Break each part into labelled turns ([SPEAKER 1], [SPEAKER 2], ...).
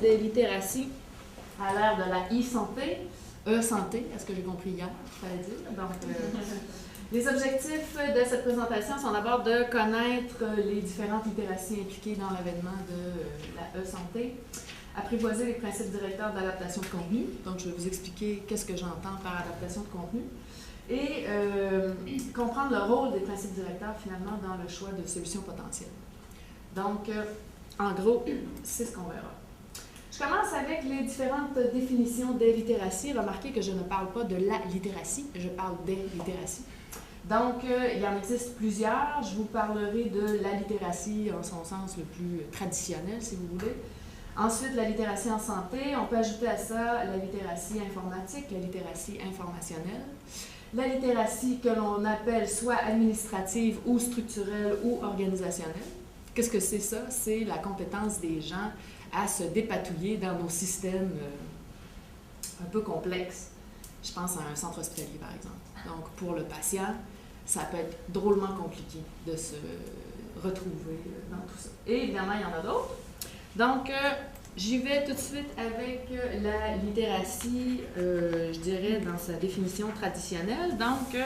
[SPEAKER 1] des littératies à l'ère de la e-santé, e-santé, est-ce que j'ai compris hier, il fallait dire. Donc, les objectifs de cette présentation sont d'abord de connaître les différentes littératies impliquées dans l'avènement de la e-santé, apprivoiser les principes directeurs d'adaptation de contenu, donc je vais vous expliquer qu'est-ce que j'entends par adaptation de contenu, et comprendre le rôle des principes directeurs finalement dans le choix de solutions potentielles. Donc, en gros, c'est ce qu'on verra. Je commence avec les différentes définitions des littératies. Remarquez que je ne parle pas de la littératie, je parle des littératies. Donc, il en existe plusieurs. Je vous parlerai de la littératie en son sens le plus traditionnel, si vous voulez. Ensuite, la littératie en santé. On peut ajouter à ça la littératie informatique, la littératie informationnelle. La littératie que l'on appelle soit administrative ou structurelle ou organisationnelle. Qu'est-ce que c'est ça? C'est la compétence des gens à se dépatouiller dans nos systèmes un peu complexes. Je pense à un centre hospitalier, par exemple. Donc, pour le patient, ça peut être drôlement compliqué de se retrouver dans tout ça. Et évidemment, il y en a d'autres. Donc, j'y vais tout de suite avec la littératie, je dirais, dans sa définition traditionnelle. Donc,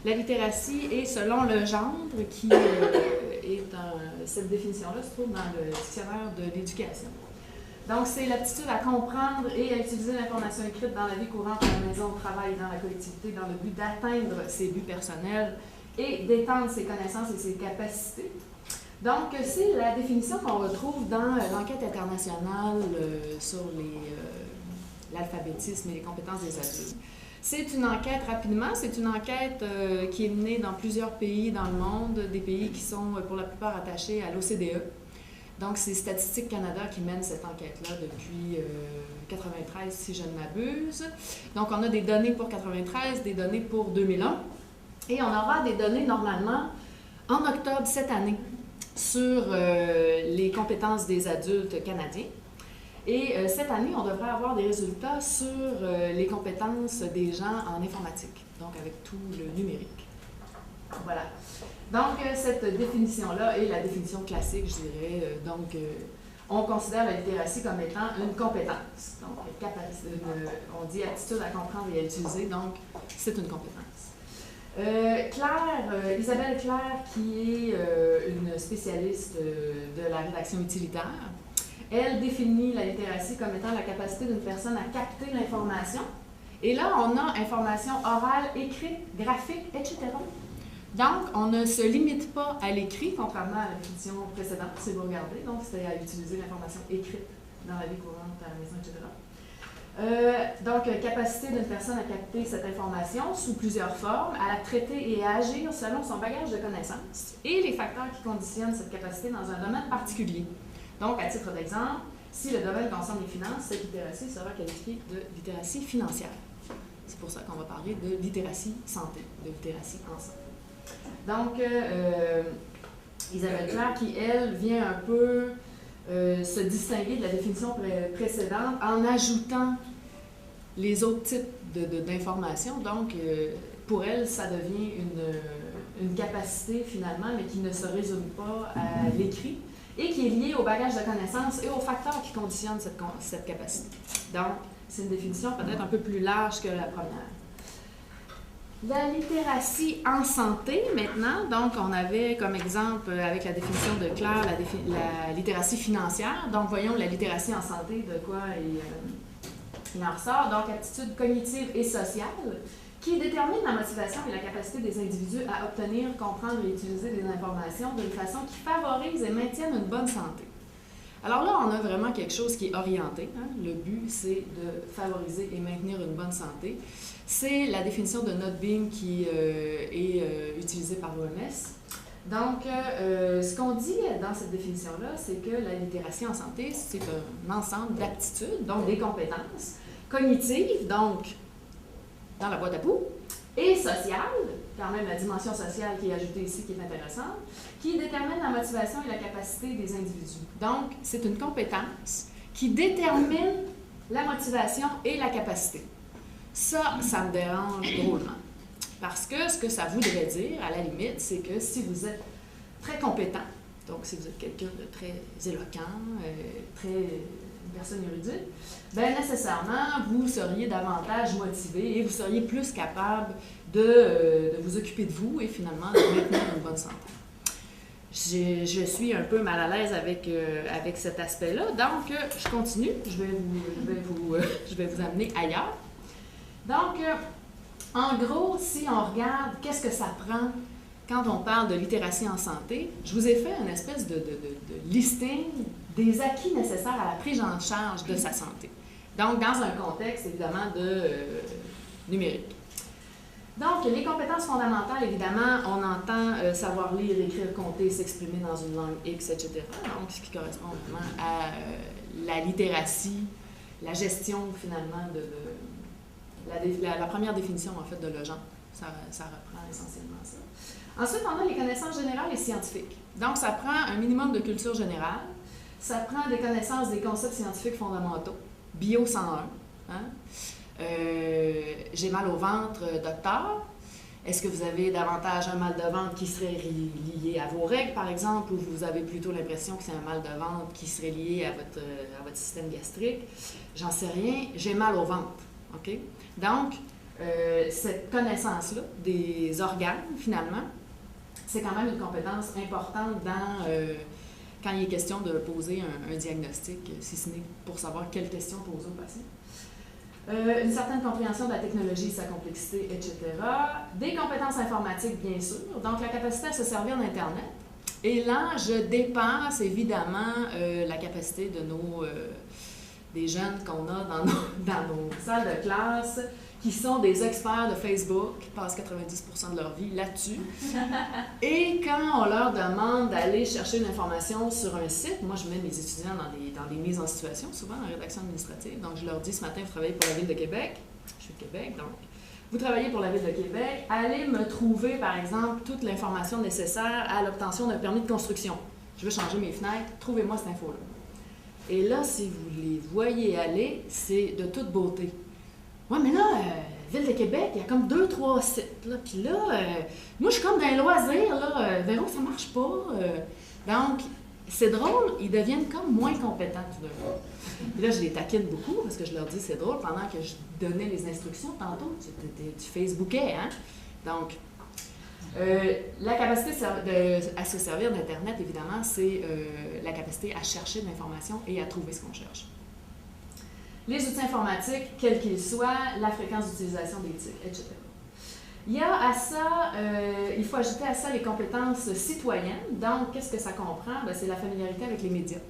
[SPEAKER 1] la littératie est selon le genre qui est dans cette définition-là, se trouve dans le dictionnaire de l'éducation. Donc, c'est l'aptitude à comprendre et à utiliser l'information écrite dans la vie courante, à la maison, au travail, dans la collectivité, dans le but d'atteindre ses buts personnels et d'étendre ses connaissances et ses capacités. Donc, c'est la définition qu'on retrouve dans l'enquête internationale sur l'alphabétisme et les compétences des adultes. C'est une enquête, rapidement, c'est une enquête qui est menée dans plusieurs pays dans le monde, des pays qui sont pour la plupart attachés à l'OCDE. Donc, c'est Statistique Canada qui mène cette enquête-là depuis 1993, si je ne m'abuse. Donc, on a des données pour 1993, des données pour 2001. Et on aura des données, normalement, en octobre cette année, sur les compétences des adultes canadiens. Et cette année, on devrait avoir des résultats sur les compétences des gens en informatique, donc avec tout le numérique. Voilà. Donc, cette définition-là est la définition classique, je dirais. Donc, on considère la littératie comme étant une compétence. Donc, on dit aptitude à comprendre et à utiliser, donc c'est une compétence. Isabelle Claire, qui est une spécialiste de la rédaction utilitaire, elle définit la littératie comme étant la capacité d'une personne à capter l'information. Et là, on a information orale, écrite, graphique, etc. Donc, on ne se limite pas à l'écrit, contrairement à la définition précédente, si vous regardez. Donc, c'était à utiliser l'information écrite dans la vie courante, à la maison, etc. Donc, capacité d'une personne à capter cette information sous plusieurs formes, à la traiter et à agir selon son bagage de connaissances et les facteurs qui conditionnent cette capacité dans un domaine particulier. Donc, à titre d'exemple, si le domaine concerne les finances, cette littératie sera qualifiée de littératie financière. C'est pour ça qu'on va parler de littératie santé, de littératie en santé. Donc, Isabelle Claire, qui, elle, vient un peu se distinguer de la définition précédente en ajoutant les autres types d'informations. Donc, pour elle, ça devient une capacité, finalement, mais qui ne se résume pas à l'écrit et qui est liée au bagage de connaissances et aux facteurs qui conditionnent cette capacité. Donc, c'est une définition peut-être un peu plus large que la première. La littératie en santé, maintenant, donc on avait comme exemple, avec la définition de Claire, la littératie financière. Donc, voyons la littératie en santé, de quoi il en ressort. Donc, aptitude cognitive et sociale, qui détermine la motivation et la capacité des individus à obtenir, comprendre et utiliser des informations d'une façon qui favorise et maintienne une bonne santé. Alors là, on a vraiment quelque chose qui est orienté. Hein? Le but, c'est de favoriser et maintenir une bonne santé. C'est la définition de Notbeam qui est utilisée par l'OMS. Donc, ce qu'on dit dans cette définition-là, c'est que la littératie en santé, c'est un ensemble d'aptitudes, donc des compétences cognitives, donc dans la boîte à poux, et sociales, quand même la dimension sociale qui est ajoutée ici, qui est intéressante, qui détermine la motivation et la capacité des individus. Donc, c'est une compétence qui détermine la motivation et la capacité. Ça me dérange drôlement. Parce que ce que ça voudrait dire, à la limite, c'est que si vous êtes très compétent, donc si vous êtes quelqu'un de très éloquent, très personne érudite, bien nécessairement, vous seriez davantage motivé et vous seriez plus capable de vous occuper de vous et finalement de maintenir une bonne santé. Je suis un peu mal à l'aise avec cet aspect-là, donc je continue, je vais vous amener ailleurs. Donc, en gros, si on regarde qu'est-ce que ça prend quand on parle de littératie en santé, je vous ai fait une espèce de listing des acquis nécessaires à la prise en charge de sa santé. Donc, dans un contexte, évidemment, de numérique. Donc, les compétences fondamentales, évidemment, on entend savoir lire, écrire, compter, s'exprimer dans une langue X, etc. Donc, ce qui correspond vraiment à la littératie, la gestion, finalement, la première définition, en fait, de Legendre. Ça reprend essentiellement ça. Ensuite, on a les connaissances générales et scientifiques. Donc, ça prend un minimum de culture générale. Ça prend des connaissances des concepts scientifiques fondamentaux. Bio 101. Hein? J'ai mal au ventre, docteur. Est-ce que vous avez davantage un mal de ventre qui serait lié à vos règles, par exemple, ou vous avez plutôt l'impression que c'est un mal de ventre qui serait lié à votre système gastrique? J'en sais rien. J'ai mal au ventre. OK? Donc, cette connaissance-là des organes, finalement, c'est quand même une compétence importante quand il est question de poser un diagnostic, si ce n'est pour savoir quelles questions poser au patient. Une certaine compréhension de la technologie, sa complexité, etc. Des compétences informatiques, bien sûr. Donc, la capacité à se servir d'Internet. Et là, je dépasse évidemment la capacité des jeunes qu'on a dans nos salles de classe, qui sont des experts de Facebook, qui passent 90% de leur vie là-dessus. Et quand on leur demande d'aller chercher une information sur un site, moi je mets mes étudiants dans des mises en situation, souvent en rédaction administrative. Donc je leur dis, ce matin, vous travaillez pour la Ville de Québec. Je suis de Québec, donc. Vous travaillez pour la Ville de Québec, allez me trouver, par exemple, toute l'information nécessaire à l'obtention d'un permis de construction. Je veux changer mes fenêtres, trouvez-moi cette info-là. Et là, si vous les voyez aller, c'est de toute beauté. Ouais, mais là, Ville de Québec, il y a comme 2-3 sites. Là. Puis là, moi, je suis comme dans les loisirs. Là, Véro, ça marche pas. Donc, c'est drôle, ils deviennent comme moins compétents tout d'un coup. Puis là, je les taquine beaucoup parce que je leur dis c'est drôle. Pendant que je donnais les instructions tantôt, tu Facebookais, hein? Donc, la capacité à se servir d'Internet, évidemment, c'est la capacité à chercher de l'information et à trouver ce qu'on cherche. Les outils informatiques, quels qu'ils soient, la fréquence d'utilisation des TIC, etc. Il y a à ça, il faut ajouter à ça les compétences citoyennes. Donc, qu'est-ce que ça comprend? Bien, c'est la familiarité avec les médias.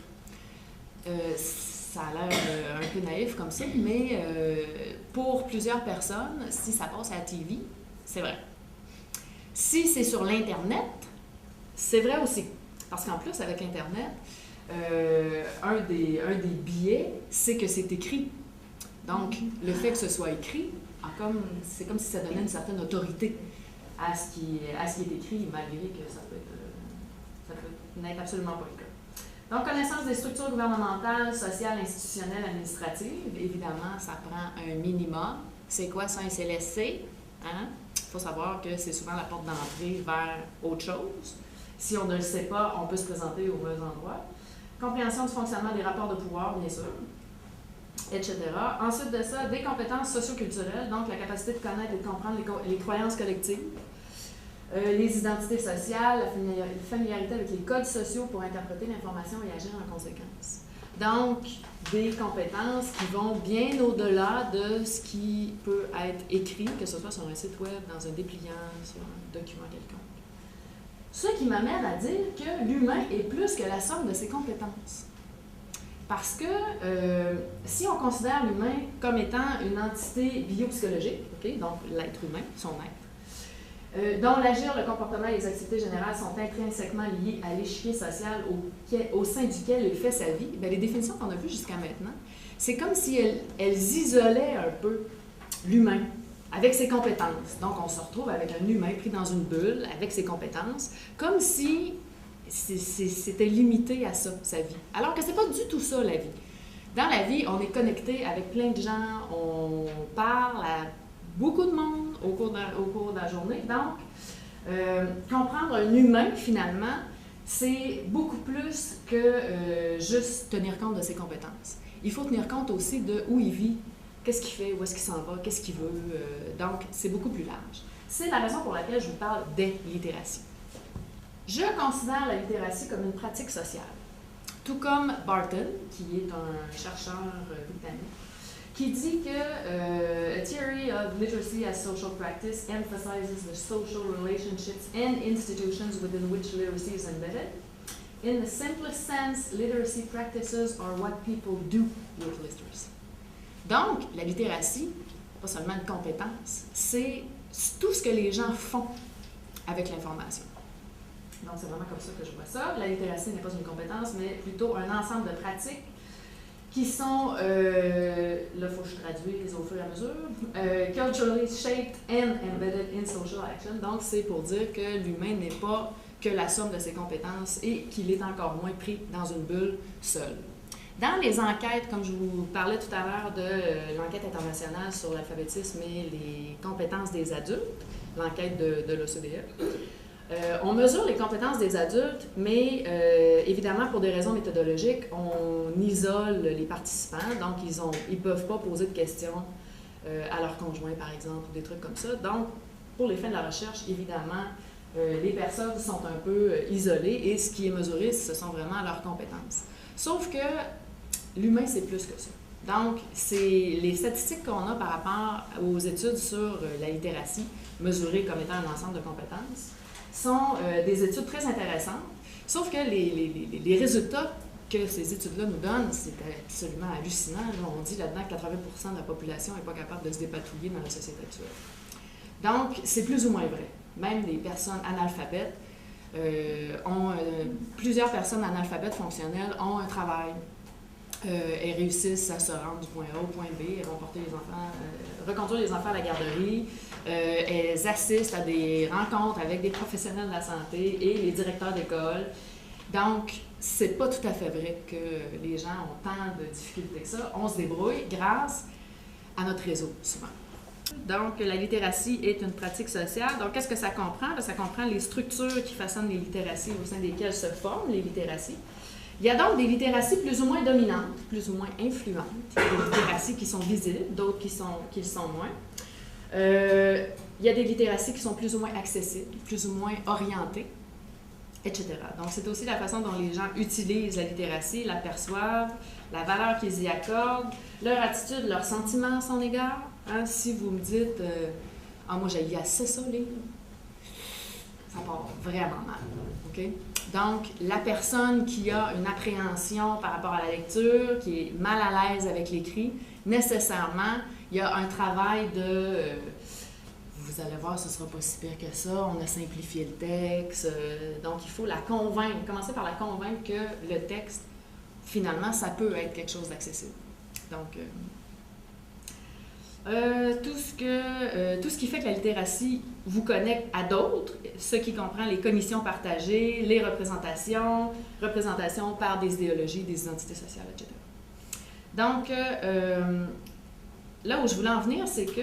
[SPEAKER 1] Ça a l'air un peu naïf comme ça, mais pour plusieurs personnes, si ça passe à la TV, c'est vrai. Si c'est sur l'Internet, c'est vrai aussi. Parce qu'en plus, avec Internet, un des biais, c'est que c'est écrit. Donc, le fait que ce soit écrit, c'est comme si ça donnait une certaine autorité à ce qui est écrit, malgré que ça peut n'être absolument pas le cas. Donc, connaissance des structures gouvernementales, sociales, institutionnelles, administratives, évidemment, ça prend un minimum. C'est quoi ça, un CLSC? Hein? Il faut savoir que c'est souvent la porte d'entrée vers autre chose. Si on ne le sait pas, on peut se présenter au mauvais endroit. Compréhension du fonctionnement des rapports de pouvoir, bien sûr, etc. Ensuite de ça, des compétences socioculturelles, donc la capacité de connaître et de comprendre les croyances collectives, les identités sociales, la familiarité avec les codes sociaux pour interpréter l'information et agir en conséquence. Donc, des compétences qui vont bien au-delà de ce qui peut être écrit, que ce soit sur un site web, dans un dépliant, sur un document quelconque. Ce qui m'amène à dire que l'humain est plus que la somme de ses compétences. Parce que si on considère l'humain comme étant une entité biopsychologique, okay, donc l'être humain, son être, dont l'agir, le comportement et les activités générales sont intrinsèquement liés à l'échiquier social au sein duquel il fait sa vie, bien, les définitions qu'on a vues jusqu'à maintenant, c'est comme si elles isolaient un peu l'humain avec ses compétences. Donc, on se retrouve avec un humain pris dans une bulle avec ses compétences, comme si c'était limité à ça, sa vie. Alors que c'est pas du tout ça, la vie. Dans la vie, on est connecté avec plein de gens, on parle à beaucoup de monde au cours de la journée. Donc, comprendre un humain, finalement, c'est beaucoup plus que juste tenir compte de ses compétences. il faut tenir compte aussi de où il vit, qu'est-ce qu'il fait, où est-ce qu'il s'en va, qu'est-ce qu'il veut. Donc, c'est beaucoup plus large. C'est la raison pour laquelle je vous parle des littératies. Je considère la littératie comme une pratique sociale. Tout comme Barton, qui est un chercheur britannique, qui dit que a theory of literacy as social practice emphasizes the social relationships and institutions within which literacy is embedded. In the simplest sense, literacy practices are what people do with literacy. Donc, la littératie, pas seulement une compétence, c'est tout ce que les gens font avec l'information. Donc, c'est vraiment comme ça que je vois ça. La littératie n'est pas une compétence, mais plutôt un ensemble de pratiques qui sont, là, il faut que je traduise au fur et à mesure, culturally shaped and embedded in social action. Donc, c'est pour dire que l'humain n'est pas que la somme de ses compétences et qu'il est encore moins pris dans une bulle seul. Dans les enquêtes, comme je vous parlais tout à l'heure de l'enquête internationale sur l'alphabétisme et les compétences des adultes, l'enquête de l'OCDE, on mesure les compétences des adultes, mais évidemment, pour des raisons méthodologiques, on isole les participants, donc ils ne peuvent pas poser de questions à leur conjoint, par exemple, ou des trucs comme ça. Donc, pour les fins de la recherche, évidemment, les personnes sont un peu isolées et ce qui est mesuré, ce sont vraiment leurs compétences. Sauf que l'humain, c'est plus que ça. Donc, c'est les statistiques qu'on a par rapport aux études sur la littératie, mesurées comme étant un ensemble de compétences, sont des études très intéressantes, sauf que les résultats que ces études-là nous donnent, c'est absolument hallucinant. Là, on dit là-dedans que 80% de la population n'est pas capable de se dépatouiller dans la société actuelle. Donc, c'est plus ou moins vrai. Même des personnes analphabètes, plusieurs personnes analphabètes fonctionnelles ont un travail. Elles réussissent à se rendre du point A au point B, elles vont porter les enfants, reconduire les enfants à la garderie, elles assistent à des rencontres avec des professionnels de la santé et les directeurs d'école. Donc, c'est pas tout à fait vrai que les gens ont tant de difficultés que ça. On se débrouille grâce à notre réseau, souvent. Donc, la littératie est une pratique sociale. Donc, qu'est-ce que ça comprend? Ça comprend les structures qui façonnent les littératies au sein desquelles se forment les littératies. Il y a donc des littératies plus ou moins dominantes, plus ou moins influentes, des littératies qui sont visibles, d'autres qui le sont moins. Il y a des littératies qui sont plus ou moins accessibles, plus ou moins orientées, etc. Donc, c'est aussi la façon dont les gens utilisent la littératie, la perçoivent, la valeur qu'ils y accordent, leur attitude, leurs sentiments à son égard. Hein, si vous me dites « Ah, moi, j'ai assez ça, les livres », ça part vraiment mal. OK? Donc, la personne qui a une appréhension par rapport à la lecture, qui est mal à l'aise avec l'écrit, nécessairement, il y a un travail de... vous allez voir, ce ne sera pas si pire que ça, on a simplifié le texte. Donc, il faut la convaincre, commencer par la convaincre que le texte, finalement, ça peut être quelque chose d'accessible. Donc, tout ce qui fait que la littératie vous connecte à d'autres, ce qui comprend les commissions partagées, les représentations par des idéologies, des identités sociales, etc. Donc, là où je voulais en venir, c'est que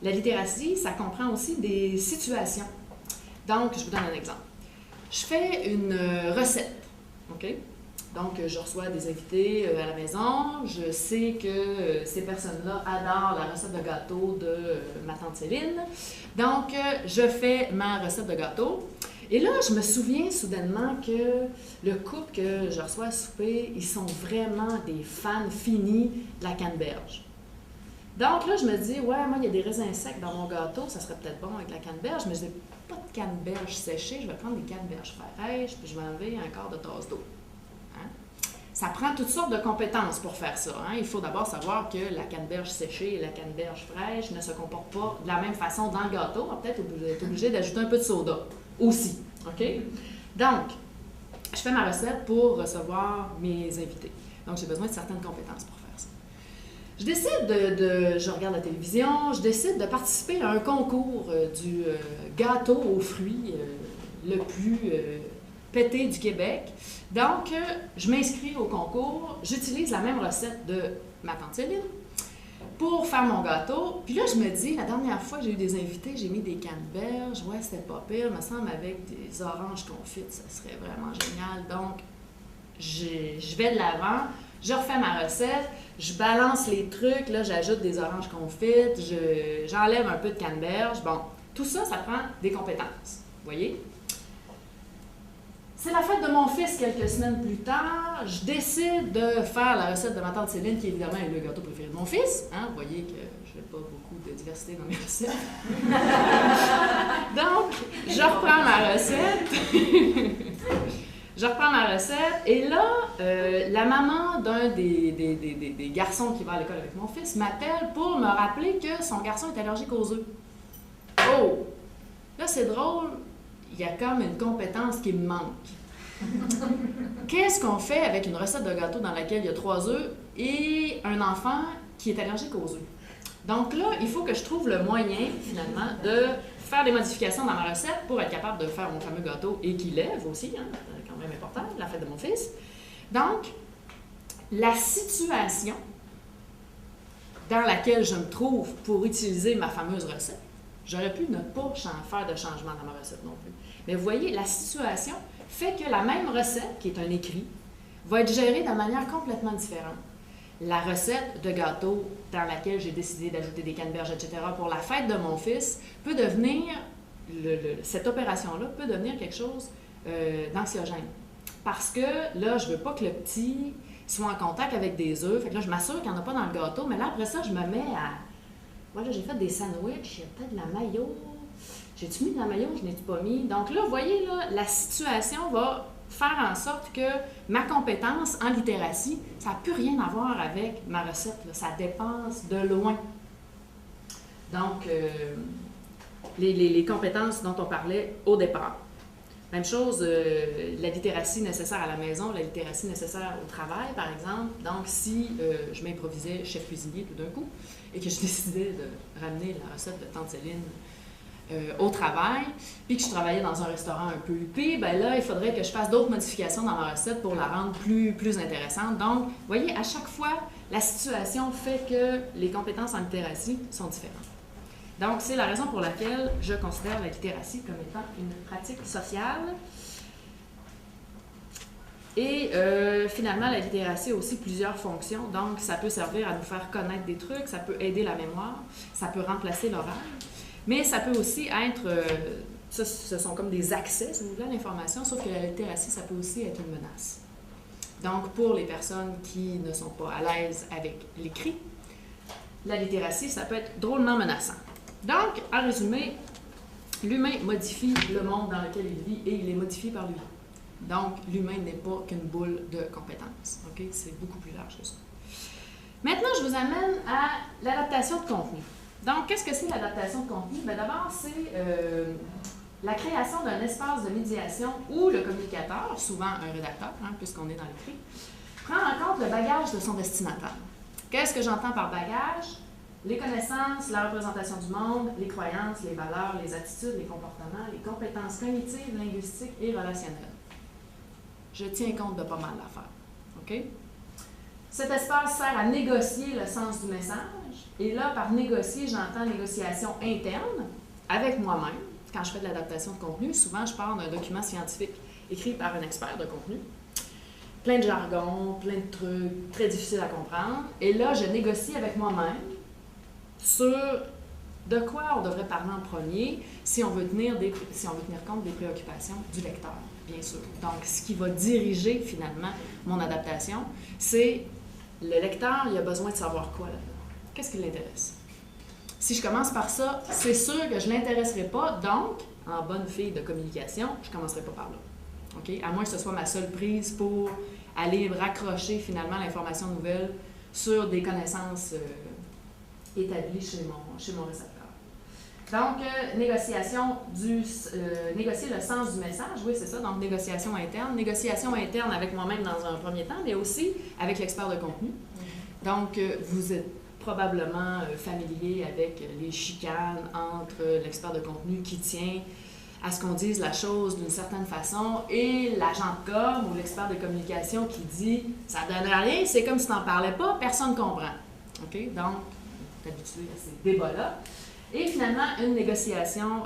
[SPEAKER 1] la littératie, ça comprend aussi des situations. Donc, je vous donne un exemple. Je fais une recette, OK? Donc, je reçois des invités à la maison. Je sais que ces personnes-là adorent la recette de gâteau de ma tante Céline. Donc, je fais ma recette de gâteau. Et là, je me souviens soudainement que le couple que je reçois à souper, ils sont vraiment des fans finis de la canneberge. Donc là, je me dis, ouais, moi, il y a des raisins secs dans mon gâteau, ça serait peut-être bon avec la canneberge, mais je n'ai pas de canneberge séchée, je vais prendre des canneberges fraîches, puis je vais enlever un quart de tasse d'eau. Ça prend toutes sortes de compétences pour faire ça. Hein. Il faut d'abord savoir que la canneberge séchée et la canneberge fraîche ne se comportent pas de la même façon dans le gâteau. On va peut-être être obligé d'ajouter un peu de soda aussi. OK? Donc, je fais ma recette pour recevoir mes invités. Donc, j'ai besoin de certaines compétences pour faire ça. Je décide je regarde la télévision, je décide de participer à un concours du gâteau aux fruits le plus pété du Québec. Donc, je m'inscris au concours, j'utilise la même recette de ma tante Céline pour faire mon gâteau. Puis là, je me dis, la dernière fois que j'ai eu des invités, j'ai mis des canneberges. Ouais, c'était pas pire, me semble, avec des oranges confites, ça serait vraiment génial. Donc, je vais de l'avant, je refais ma recette, je balance les trucs, là, j'ajoute des oranges confites, j'enlève un peu de canneberge. Bon, tout ça, ça prend des compétences. Vous voyez? C'est la fête de mon fils quelques semaines plus tard. Je décide de faire la recette de ma tante Céline, qui évidemment est le gâteau préféré de mon fils. Hein? Vous voyez que je n'ai pas beaucoup de diversité dans mes recettes. Donc, je reprends ma recette. Je reprends ma recette. Et là, la maman d'un des garçons qui va à l'école avec mon fils m'appelle pour me rappeler que son garçon est allergique aux œufs. Oh! Là, c'est drôle. Il y a comme une compétence qui me manque. Qu'est-ce qu'on fait avec une recette de gâteau dans laquelle il y a 3 œufs et un enfant qui est allergique aux œufs? Donc là, il faut que je trouve le moyen, finalement, de faire des modifications dans ma recette pour être capable de faire mon fameux gâteau et qu'il lève aussi, hein, c'est quand même important, la fête de mon fils. Donc, la situation dans laquelle je me trouve pour utiliser ma fameuse recette, j'aurais pu ne pas faire de changement dans ma recette non plus. Mais vous voyez, la situation fait que la même recette, qui est un écrit, va être gérée de manière complètement différente. La recette de gâteau dans laquelle j'ai décidé d'ajouter des canneberges, etc., pour la fête de mon fils, peut devenir, cette opération-là peut devenir quelque chose d'anxiogène. Parce que là, je ne veux pas que le petit soit en contact avec des œufs. Fait que là, je m'assure qu'il n'y en a pas dans le gâteau, mais là, après ça, je me mets à... Voilà, j'ai fait des sandwichs, il y a peut-être de la mayo. J'ai-tu mis de la mayo ou je n'ai-tu pas mis? Donc là, vous voyez, là, la situation va faire en sorte que ma compétence en littératie, ça n'a plus rien à voir avec ma recette. Là. Ça dépasse de loin. Donc, les compétences dont on parlait au départ. Même chose, la littératie nécessaire à la maison, la littératie nécessaire au travail, par exemple. Donc, si je m'improvisais chef cuisinier tout d'un coup et que je décidais de ramener la recette de tante Céline au travail, puis que je travaillais dans un restaurant un peu huppé, bien là, il faudrait que je fasse d'autres modifications dans ma recette pour la rendre plus intéressante. Donc, vous voyez, à chaque fois, la situation fait que les compétences en littératie sont différentes. Donc, c'est la raison pour laquelle je considère la littératie comme étant une pratique sociale. Et finalement, la littératie a aussi plusieurs fonctions. Donc, ça peut servir à nous faire connaître des trucs, ça peut aider la mémoire, ça peut remplacer l'oral. Mais ça peut aussi être, ce sont comme des accès, si vous voulez, à l'information, sauf que la littératie, ça peut aussi être une menace. Donc, pour les personnes qui ne sont pas à l'aise avec l'écrit, la littératie, ça peut être drôlement menaçant. Donc, en résumé, l'humain modifie le monde dans lequel il vit et il est modifié par lui. Donc, l'humain n'est pas qu'une boule de compétences. Okay? C'est beaucoup plus large que ça. Maintenant, je vous amène à l'adaptation de contenu. Donc, qu'est-ce que c'est l'adaptation de contenu? Bien, d'abord, c'est la création d'un espace de médiation où le communicateur, souvent un rédacteur, hein, puisqu'on est dans l'écrit, prend en compte le bagage de son destinataire. Qu'est-ce que j'entends par bagage? Les connaissances, la représentation du monde, les croyances, les valeurs, les attitudes, les comportements, les compétences cognitives, linguistiques et relationnelles. Je tiens compte de pas mal d'affaires. OK? Cet espace sert à négocier le sens du message. Et là, par négocier, j'entends négociation interne avec moi-même. Quand je fais de l'adaptation de contenu, souvent, je pars d'un document scientifique écrit par un expert de contenu. Plein de jargon, plein de trucs, très difficiles à comprendre. Et là, je négocie avec moi-même sur de quoi on devrait parler en premier si on veut tenir compte des préoccupations du lecteur, bien sûr. Donc, ce qui va diriger finalement mon adaptation, c'est le lecteur, il a besoin de savoir quoi là-dedans. Qu'est-ce qui l'intéresse? Si je commence par ça, c'est sûr que je ne l'intéresserai pas, donc, en bonne fille de communication, je ne commencerai pas par là. Okay? À moins que ce soit ma seule prise pour aller raccrocher finalement l'information nouvelle sur des connaissances établies chez mon récepteur. Donc, négocier le sens du message, oui, c'est ça, donc négociation interne avec moi-même dans un premier temps, mais aussi avec l'expert de contenu. Donc, vous êtes probablement familier avec les chicanes entre l'expert de contenu qui tient à ce qu'on dise la chose d'une certaine façon et l'agent de com ou l'expert de communication qui dit « ça ne donne rien, c'est comme si tu n'en parlais pas, personne ne comprend ». OK? Donc, on est habitué à ces débats-là. Et finalement, une négociation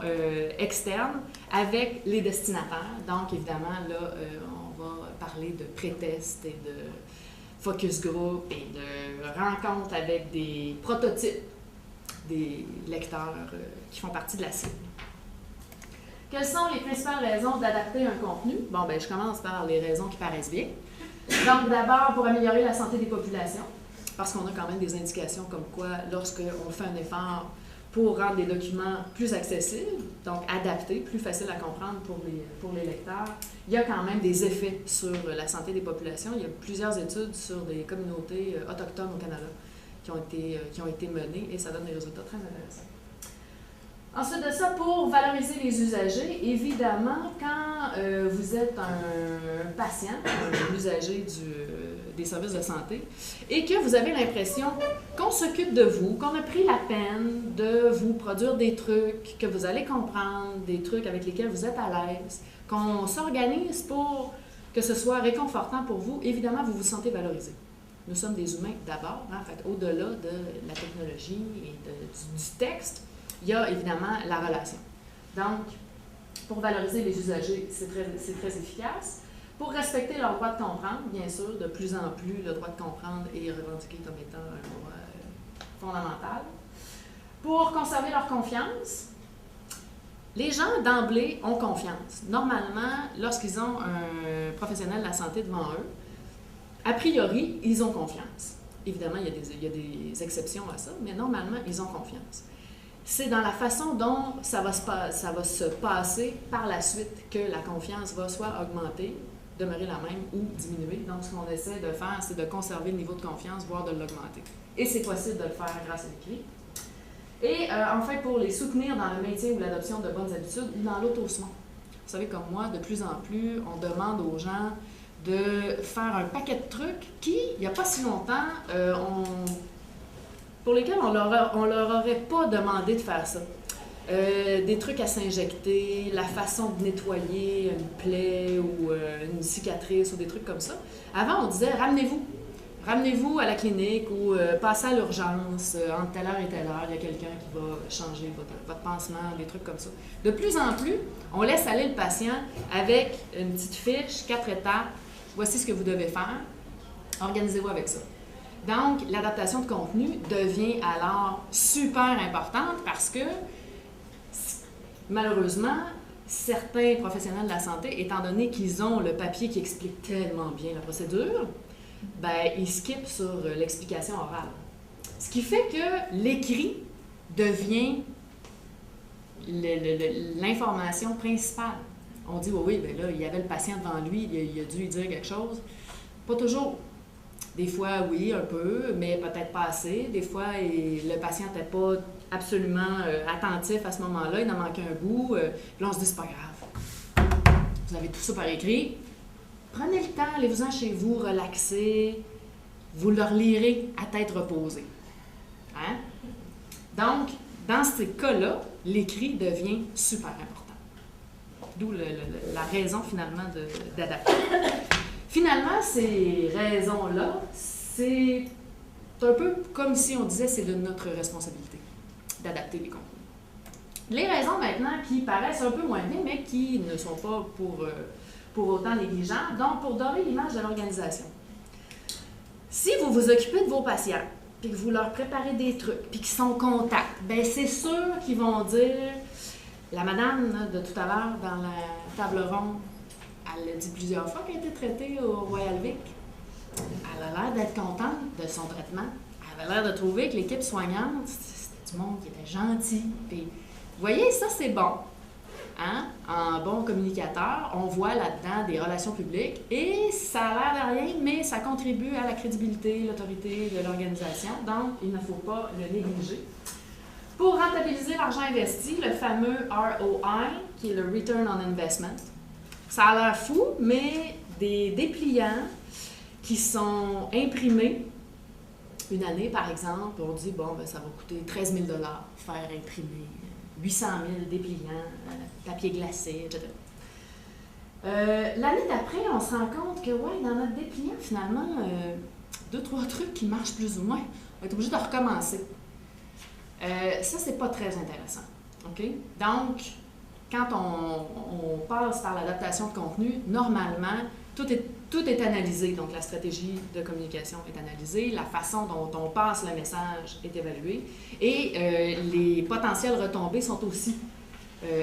[SPEAKER 1] externe avec les destinataires. Donc, évidemment, là, on va parler de pré-tests et de focus group et de rencontres avec des prototypes des lecteurs qui font partie de la cible. Quelles sont les principales raisons d'adapter un contenu? Bon, ben, je commence par les raisons qui paraissent bien. Donc, d'abord, pour améliorer la santé des populations, parce qu'on a quand même des indications comme quoi, lorsqu'on fait un effort pour rendre les documents plus accessibles, donc adaptés, plus faciles à comprendre pour les lecteurs, il y a quand même des effets sur la santé des populations. Il y a plusieurs études sur des communautés autochtones au Canada qui ont été menées et ça donne des résultats très intéressants. Ensuite de ça, pour valoriser les usagers, évidemment, quand vous êtes un patient, un usager des services de santé, et que vous avez l'impression qu'on s'occupe de vous, qu'on a pris la peine de vous produire des trucs que vous allez comprendre, des trucs avec lesquels vous êtes à l'aise, qu'on s'organise pour que ce soit réconfortant pour vous, évidemment, vous vous sentez valorisé. Nous sommes des humains d'abord, hein, fait, au-delà de la technologie et du texte, il y a évidemment la relation. Donc, pour valoriser les usagers, c'est très efficace. Pour respecter leur droit de comprendre, bien sûr, de plus en plus, le droit de comprendre est revendiqué comme étant un droit fondamental. Pour conserver leur confiance, les gens d'emblée ont confiance. Normalement, lorsqu'ils ont un professionnel de la santé devant eux, a priori, ils ont confiance. Évidemment, il y a des exceptions à ça, mais normalement, ils ont confiance. C'est dans la façon dont ça va se passer par la suite que la confiance va soit augmenter, demeurer la même ou diminuer. Donc, ce qu'on essaie de faire, c'est de conserver le niveau de confiance, voire de l'augmenter. Et c'est possible de le faire grâce à l'écrit. Et enfin, pour les soutenir dans le maintien ou l'adoption de bonnes habitudes ou dans l'auto-soin. Vous savez, comme moi, de plus en plus, on demande aux gens de faire un paquet de trucs qui, il n'y a pas si longtemps, pour lesquels on leur aurait pas demandé de faire ça. Des trucs à s'injecter, la façon de nettoyer une plaie ou une cicatrice ou des trucs comme ça. Avant, on disait « ramenez-vous ». Ramenez-vous à la clinique ou passez à l'urgence, entre telle heure et telle heure, il y a quelqu'un qui va changer votre pansement, des trucs comme ça. De plus en plus, on laisse aller le patient avec une petite fiche, 4 étapes. Voici ce que vous devez faire. Organisez-vous avec ça. Donc, l'adaptation de contenu devient alors super importante parce que, malheureusement, certains professionnels de la santé, étant donné qu'ils ont le papier qui explique tellement bien la procédure, ben, ils skippent sur l'explication orale. Ce qui fait que l'écrit devient l'information principale. On dit, oui, ben là, il y avait le patient devant lui, il a dû lui dire quelque chose. Pas toujours. Des fois, oui, un peu, mais peut-être pas assez. Des fois, le patient n'était pas absolument attentif à ce moment-là, il en manquait un bout. Puis là, on se dit, c'est pas grave. Vous avez tout ça par écrit. Prenez le temps, allez-vous-en chez vous, relaxez. Vous le relirez à tête reposée. Hein? Donc, dans ces cas-là, l'écrit devient super important. D'où la raison, finalement, d'adapter. Finalement, ces raisons-là, c'est un peu comme si on disait c'est de notre responsabilité d'adapter les contenus. Les raisons maintenant qui paraissent un peu moins bien, mais qui ne sont pas pour autant négligentes, donc pour dorer l'image de l'organisation. Si vous vous occupez de vos patients, puis que vous leur préparez des trucs, puis qu'ils sont contacts, bien c'est sûr qu'ils vont dire, la madame là, de tout à l'heure dans la table ronde, elle l'a dit plusieurs fois qu'elle a été traitée au Royal Vic. Elle a l'air d'être contente de son traitement. Elle avait l'air de trouver que l'équipe soignante, c'était du monde qui était gentil. Puis, vous voyez, ça c'est bon. Hein? En bon communicateur, on voit là-dedans des relations publiques et ça a l'air de rien, mais ça contribue à la crédibilité, l'autorité de l'organisation. Donc, il ne faut pas le négliger. Pour rentabiliser l'argent investi, le fameux ROI, qui est le Return on Investment, ça a l'air fou, mais des dépliants qui sont imprimés une année, par exemple, on dit, bon, ben, ça va coûter 13 000 $ faire imprimer 800 000 dépliants, papier glacé, etc. L'année d'après, on se rend compte que, ouais, dans notre dépliant, finalement, 2-3 trucs qui marchent plus ou moins. On va être obligé de recommencer. Ça, c'est pas très intéressant. OK? Donc, quand on passe par l'adaptation de contenu, normalement, tout est analysé. Donc, la stratégie de communication est analysée, la façon dont on passe le message est évaluée et les potentielles retombées sont aussi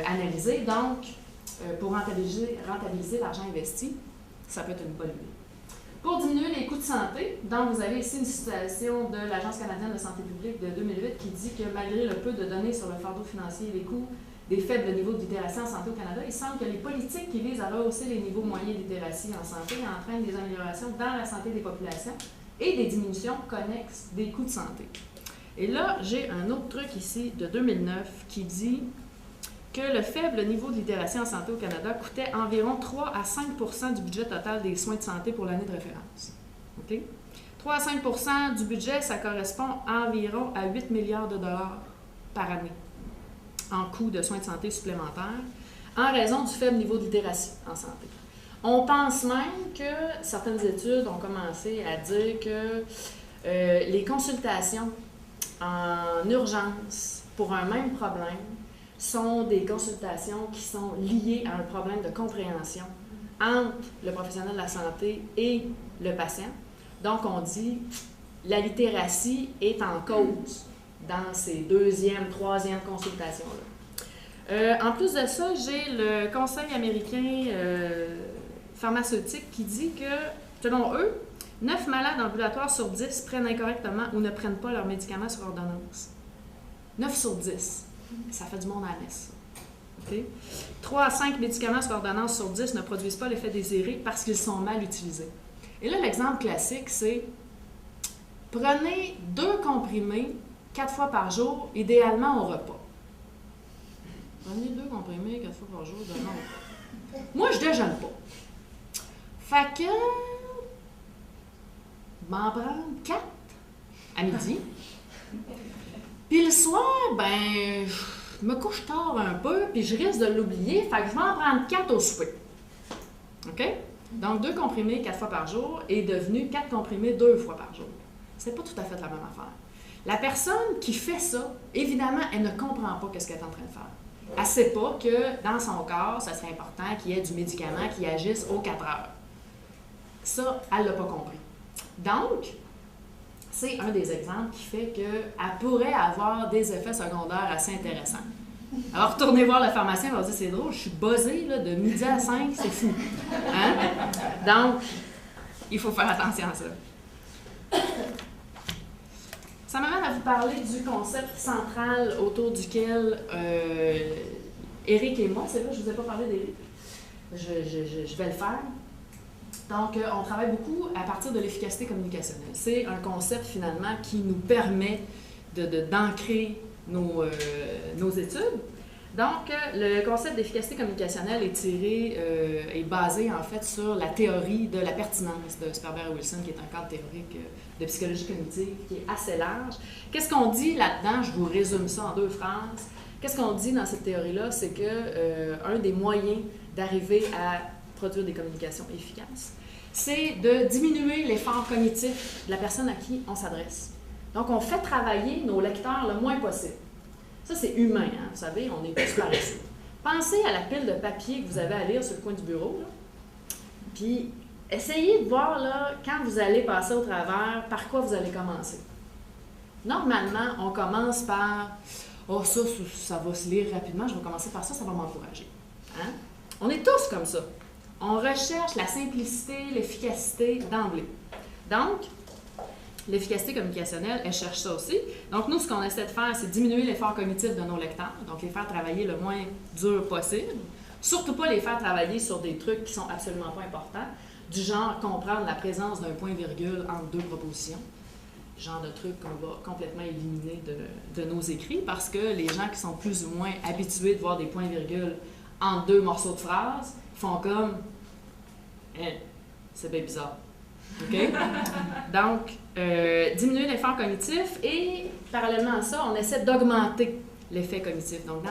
[SPEAKER 1] analysées. Donc, pour rentabiliser l'argent investi, ça peut être une bonne idée. Pour diminuer les coûts de santé, donc vous avez ici une citation de l'Agence canadienne de santé publique de 2008 qui dit que malgré le peu de données sur le fardeau financier et les coûts des faibles niveaux de littératie en santé au Canada, il semble que les politiques qui visent à rehausser les niveaux moyens de littératie en santé entraînent des améliorations dans la santé des populations et des diminutions connexes des coûts de santé. Et là, j'ai un autre truc ici de 2009 qui dit que le faible niveau de littératie en santé au Canada coûtait environ 3 à 5 du budget total des soins de santé pour l'année de référence. OK? 3 à 5 du budget, ça correspond environ à 8 milliards de dollars par année en coûts de soins de santé supplémentaires en raison du faible niveau de littératie en santé. On pense même que certaines études ont commencé à dire que les consultations en urgence pour un même problème sont des consultations qui sont liées à un problème de compréhension entre le professionnel de la santé et le patient. Donc, on dit la littératie est en cause dans ces deuxième, troisième consultations-là. En plus de ça, j'ai le Conseil américain pharmaceutique qui dit que, selon eux, 9 malades ambulatoires sur 10 prennent incorrectement ou ne prennent pas leurs médicaments sur ordonnance. 9 sur 10. Ça fait du monde à la messe. Okay? 3 à 5 médicaments sur ordonnance sur 10 ne produisent pas l'effet désiré parce qu'ils sont mal utilisés. Et là, l'exemple classique, c'est prenez 2 comprimés 4 fois par jour, idéalement au repas. Prenez 2 comprimés 4 fois par jour, idéalement au repas. Moi, je déjeune pas. Fait que, m'en prendre 4 à midi. Puis le soir, ben, je me couche tard un peu, puis je risque de l'oublier, fait que je vais en prendre 4 au souper. OK? Donc, 2 comprimés 4 fois par jour est devenu 4 comprimés 2 fois par jour. C'est pas tout à fait la même affaire. La personne qui fait ça, évidemment, elle ne comprend pas ce qu'elle est en train de faire. Elle ne sait pas que dans son corps, ça serait important qu'il y ait du médicament qui agisse aux 4 heures. Ça, elle ne l'a pas compris. Donc, c'est un des exemples qui fait qu'elle pourrait avoir des effets secondaires assez intéressants. Alors, retournez voir le pharmacien, il va dire, c'est drôle, je suis buzzée là, de midi à 5, c'est fou. Hein? Donc, il faut faire attention à ça. Ça m'amène à vous parler du concept central autour duquel Éric et moi, c'est vrai, je ne vous ai pas parlé d'Éric, je vais le faire. Donc, on travaille beaucoup à partir de l'efficacité communicationnelle. C'est un concept, finalement, qui nous permet d'ancrer nos études. Donc, le concept d'efficacité communicationnelle est basé, en fait, sur la théorie de la pertinence de Sperber et Wilson, qui est un cadre théorique de psychologie cognitive qui est assez large. Qu'est-ce qu'on dit là-dedans? Je vous résume ça en 2 phrases. Qu'est-ce qu'on dit dans cette théorie-là? C'est qu'un des moyens d'arriver à produire des communications efficaces, c'est de diminuer l'effort cognitif de la personne à qui on s'adresse. Donc, on fait travailler nos lecteurs le moins possible. Ça, c'est humain, hein? Vous savez, on est tous paresseux. Pensez à la pile de papier que vous avez à lire sur le coin du bureau, là. Puis, essayez de voir, là, quand vous allez passer au travers, par quoi vous allez commencer. Normalement, on commence par « Oh, ça va se lire rapidement, je vais commencer par ça, ça va m'encourager. » Hein? On est tous comme ça. On recherche la simplicité, l'efficacité d'emblée. Donc, l'efficacité communicationnelle, elle cherche ça aussi. Donc, nous, ce qu'on essaie de faire, c'est diminuer l'effort cognitif de nos lecteurs, donc les faire travailler le moins dur possible. Surtout pas les faire travailler sur des trucs qui sont absolument pas importants, du genre comprendre la présence d'un point-virgule entre 2 propositions. Genre de trucs qu'on va complètement éliminer de nos écrits, parce que les gens qui sont plus ou moins habitués de voir des points-virgules entre 2 morceaux de phrases font comme c'est bien bizarre. OK? Donc, diminuer l'effort cognitif et, parallèlement à ça, on essaie d'augmenter l'effet cognitif. Donc,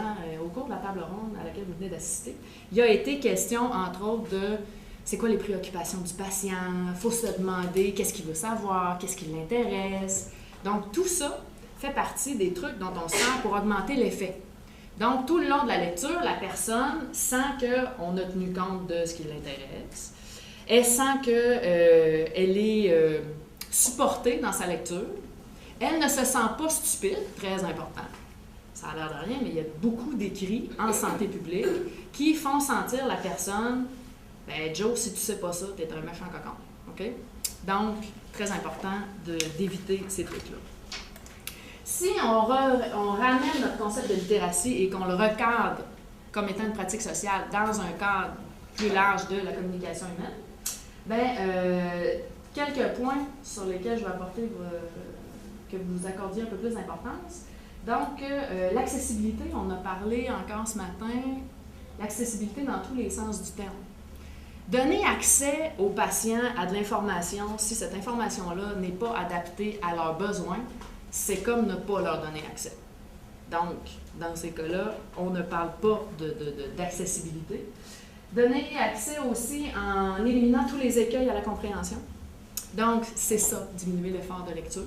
[SPEAKER 1] au cours de la table ronde à laquelle vous venez d'assister, il y a été question, entre autres, de c'est quoi les préoccupations du patient, il faut se demander qu'est-ce qu'il veut savoir, qu'est-ce qui l'intéresse. Donc, tout ça, fait partie des trucs dont on sert pour augmenter l'effet. Donc, tout le long de la lecture, la personne sent qu'on a tenu compte de ce qui l'intéresse. Elle sent qu'elle est supportée dans sa lecture. Elle ne se sent pas stupide, très important. Ça a l'air de rien, mais il y a beaucoup d'écrits en santé publique qui font sentir la personne « Ben, Joe, si tu sais pas ça, t'es un méchant cocon. » OK? Donc, très important d'éviter ces trucs-là. Si on ramène notre concept de littératie et qu'on le recadre comme étant une pratique sociale dans un cadre plus large de la communication humaine, bien, quelques points sur lesquels je vais apporter que vous accordiez un peu plus d'importance. Donc, l'accessibilité, on a parlé encore ce matin, l'accessibilité dans tous les sens du terme. Donner accès aux patients à de l'information, si cette information-là n'est pas adaptée à leurs besoins, c'est comme ne pas leur donner accès. Donc, dans ces cas-là, on ne parle pas d'accessibilité. Donner accès aussi en éliminant tous les écueils à la compréhension. Donc, c'est ça, diminuer l'effort de lecture.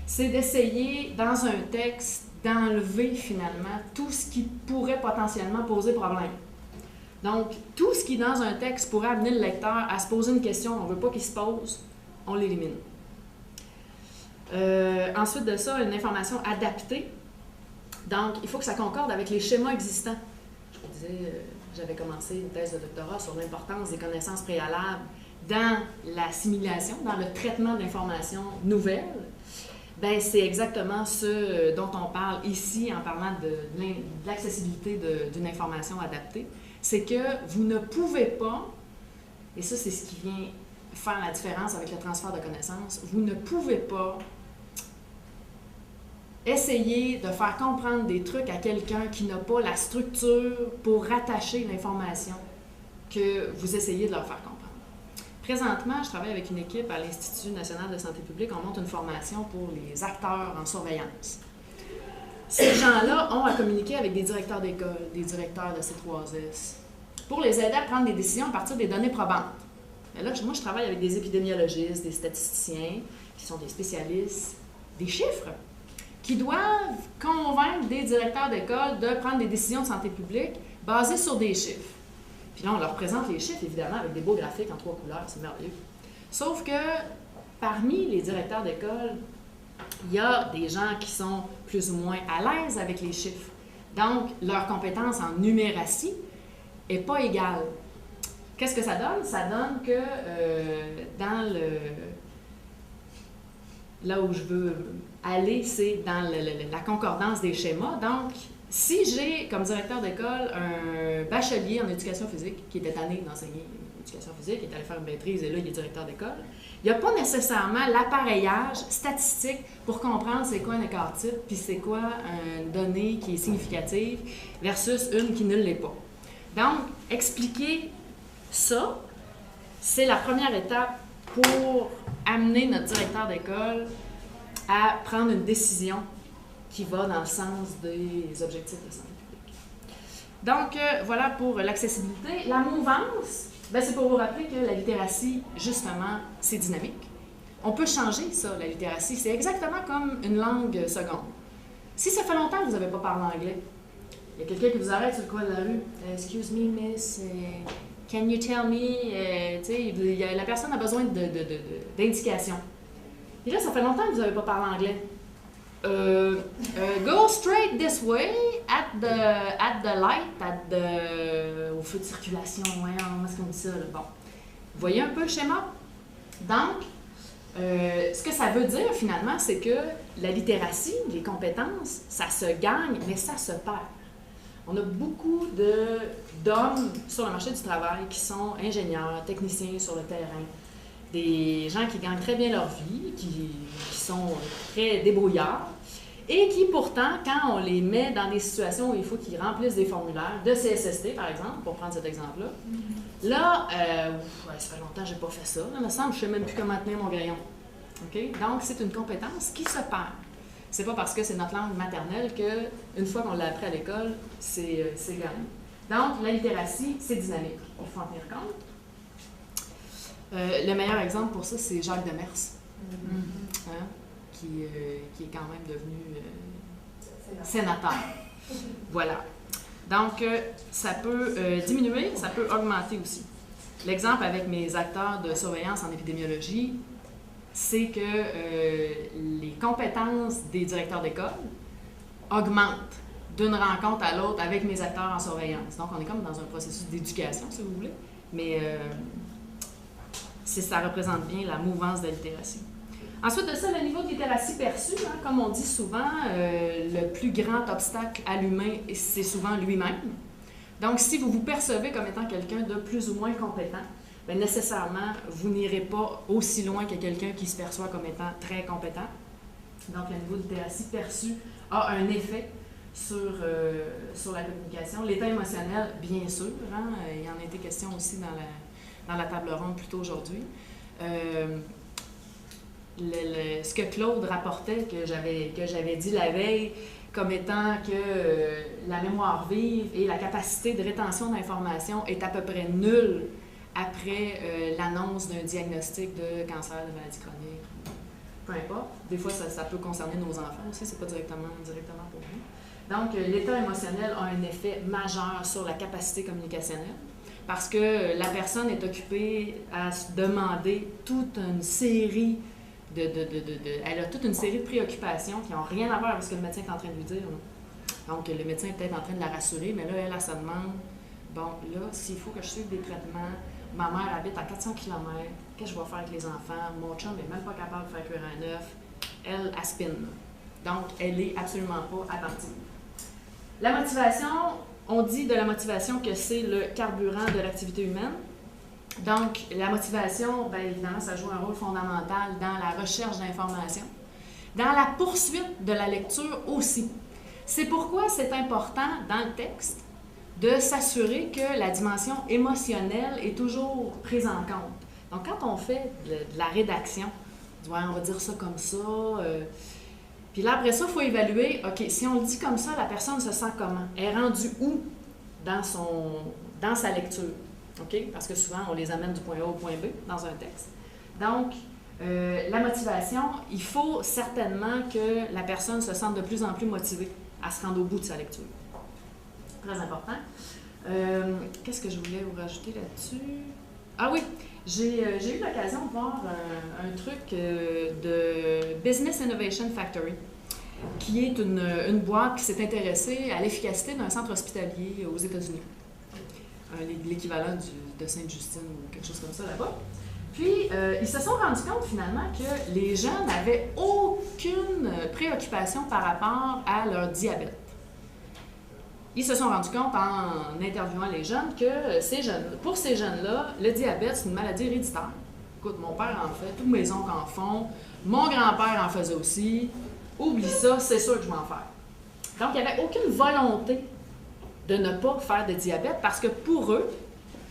[SPEAKER 1] C'est d'essayer, dans un texte, d'enlever finalement tout ce qui pourrait potentiellement poser problème. Donc, tout ce qui, dans un texte, pourrait amener le lecteur à se poser une question, on ne veut pas qu'il se pose, on l'élimine. Ensuite de ça, une information adaptée. Donc, il faut que ça concorde avec les schémas existants. Je vous disais, j'avais commencé une thèse de doctorat sur l'importance des connaissances préalables dans l'assimilation, dans le traitement d'informations nouvelles. Bien, c'est exactement ce dont on parle ici en parlant de l'accessibilité d'une information adaptée. C'est que vous ne pouvez pas, et ça c'est ce qui vient faire la différence avec le transfert de connaissances, vous ne pouvez pas essayer de faire comprendre des trucs à quelqu'un qui n'a pas la structure pour rattacher l'information que vous essayez de leur faire comprendre. Présentement, je travaille avec une équipe à l'Institut national de santé publique. On monte une formation pour les acteurs en surveillance. Ces gens-là ont à communiquer avec des directeurs d'école, des directeurs de C3S, pour les aider à prendre des décisions à partir des données probantes. Mais là, moi, je travaille avec des épidémiologistes, des statisticiens, qui sont des spécialistes, des chiffres, qui doivent convaincre des directeurs d'école de prendre des décisions de santé publique basées sur des chiffres. Puis là, on leur présente les chiffres, évidemment, avec des beaux graphiques en 3 couleurs, c'est merveilleux. Sauf que parmi les directeurs d'école, il y a des gens qui sont plus ou moins à l'aise avec les chiffres. Donc, leur compétence en numératie n'est pas égale. Qu'est-ce que ça donne? Ça donne que dans là où je veux aller, c'est dans la concordance des schémas. Donc, si j'ai, comme directeur d'école, un bachelier en éducation physique qui était tanné d'enseigner l'éducation physique, qui est allé faire une maîtrise et là, il est directeur d'école, il n'y a pas nécessairement l'appareillage statistique pour comprendre c'est quoi un écart type puis c'est quoi une donnée qui est significative versus une qui ne l'est pas. Donc, expliquer ça, c'est la première étape pour amener notre directeur d'école à prendre une décision qui va dans le sens des objectifs de santé publique. Donc, voilà pour l'accessibilité. La mouvance, ben, c'est pour vous rappeler que la littératie, justement, c'est dynamique. On peut changer ça, la littératie. C'est exactement comme une langue seconde. Si ça fait longtemps que vous n'avez pas parlé anglais, il y a quelqu'un qui vous arrête sur le coin de la rue. « Excuse me, miss, can you tell me? » La personne a besoin d'indications. Et là, ça fait longtemps que vous n'avez pas parlé anglais. Go straight this way at the light, au feu de circulation. Ouais, comment est-ce qu'on dit ça? Là? Bon. Vous voyez un peu le schéma? Donc, ce que ça veut dire finalement, c'est que la littératie, les compétences, ça se gagne, mais ça se perd. On a beaucoup d'hommes sur le marché du travail qui sont ingénieurs, techniciens sur le terrain, des gens qui gagnent très bien leur vie, qui sont très débrouillards, et qui pourtant, quand on les met dans des situations où il faut qu'ils remplissent des formulaires de CSST, par exemple, pour prendre cet exemple-là, là, ça fait longtemps que je n'ai pas fait ça, il me semble que je ne sais même plus comment tenir mon crayon. Okay? Donc, c'est une compétence qui se perd. C'est pas parce que c'est notre langue maternelle qu'une fois qu'on l'a appris à l'école, c'est gagné. Donc, la littératie, c'est dynamique. Il faut en tenir compte. Le meilleur exemple pour ça, c'est Jacques Demers, hein, qui est quand même devenu sénateur. Voilà. Donc, ça peut diminuer, ça peut augmenter aussi. L'exemple avec mes acteurs de surveillance en épidémiologie, c'est que les compétences des directeurs d'école augmentent d'une rencontre à l'autre avec mes acteurs en surveillance. Donc, on est comme dans un processus d'éducation, si vous voulez, mais ça représente bien la mouvance de littératie. Ensuite de ça, le niveau de littératie perçue, hein, comme on dit souvent, le plus grand obstacle à l'humain, c'est souvent lui-même. Donc, si vous vous percevez comme étant quelqu'un de plus ou moins compétent, bien, nécessairement, vous n'irez pas aussi loin que quelqu'un qui se perçoit comme étant très compétent. Donc, le niveau de littératie perçue a un effet sur la communication. L'état émotionnel, bien sûr, hein, il y en a été question aussi dans la table ronde plus tôt aujourd'hui. Ce que Claude rapportait, que j'avais dit la veille, comme étant que la mémoire vive et la capacité de rétention d'informations est à peu près nulle après l'annonce d'un diagnostic de cancer, de maladie chronique, peu importe. Des fois, ça peut concerner nos enfants aussi, c'est pas directement pour nous. Donc, l'état émotionnel a un effet majeur sur la capacité communicationnelle parce que la personne est occupée à se demander toute une série elle a toute une série de préoccupations qui n'ont rien à voir avec ce que le médecin est en train de lui dire. Là. Donc, le médecin est peut-être en train de la rassurer, mais là, elle se demande, bon, là, s'il faut que je suive des traitements, ma mère habite à 400 km, qu'est-ce que je vais faire avec les enfants? Mon chum n'est même pas capable de faire cuire un œuf. Elle aspine. Donc, elle n'est absolument pas attentive. La motivation, on dit de la motivation que c'est le carburant de l'activité humaine. Donc, la motivation, bien évidemment, ça joue un rôle fondamental dans la recherche d'informations, dans la poursuite de la lecture aussi. C'est pourquoi c'est important, dans le texte, de s'assurer que la dimension émotionnelle est toujours prise en compte. Donc, quand on fait de la rédaction, on va dire ça comme ça, puis là, après ça, il faut évaluer, OK, si on le dit comme ça, la personne se sent comment? Elle est rendue où dans sa lecture? OK? Parce que souvent, on les amène du point A au point B dans un texte. Donc, la motivation, il faut certainement que la personne se sente de plus en plus motivée à se rendre au bout de sa lecture. Très important. Qu'est-ce que je voulais vous rajouter là-dessus? Ah oui, j'ai eu l'occasion de voir un truc de Business Innovation Factory, qui est une boîte qui s'est intéressée à l'efficacité d'un centre hospitalier aux États-Unis. L'équivalent de Sainte-Justine ou quelque chose comme ça là-bas. Puis, ils se sont rendus compte finalement que les gens n'avaient aucune préoccupation par rapport à leur diabète. Ils se sont rendus compte en interviewant les jeunes que pour ces jeunes-là, le diabète, c'est une maladie héréditaire. Écoute, mon père en fait, tous mes oncles en font, mon grand-père en faisait aussi. Oublie ça, c'est sûr que je vais en faire. Donc, il n'y avait aucune volonté de ne pas faire de diabète parce que pour eux,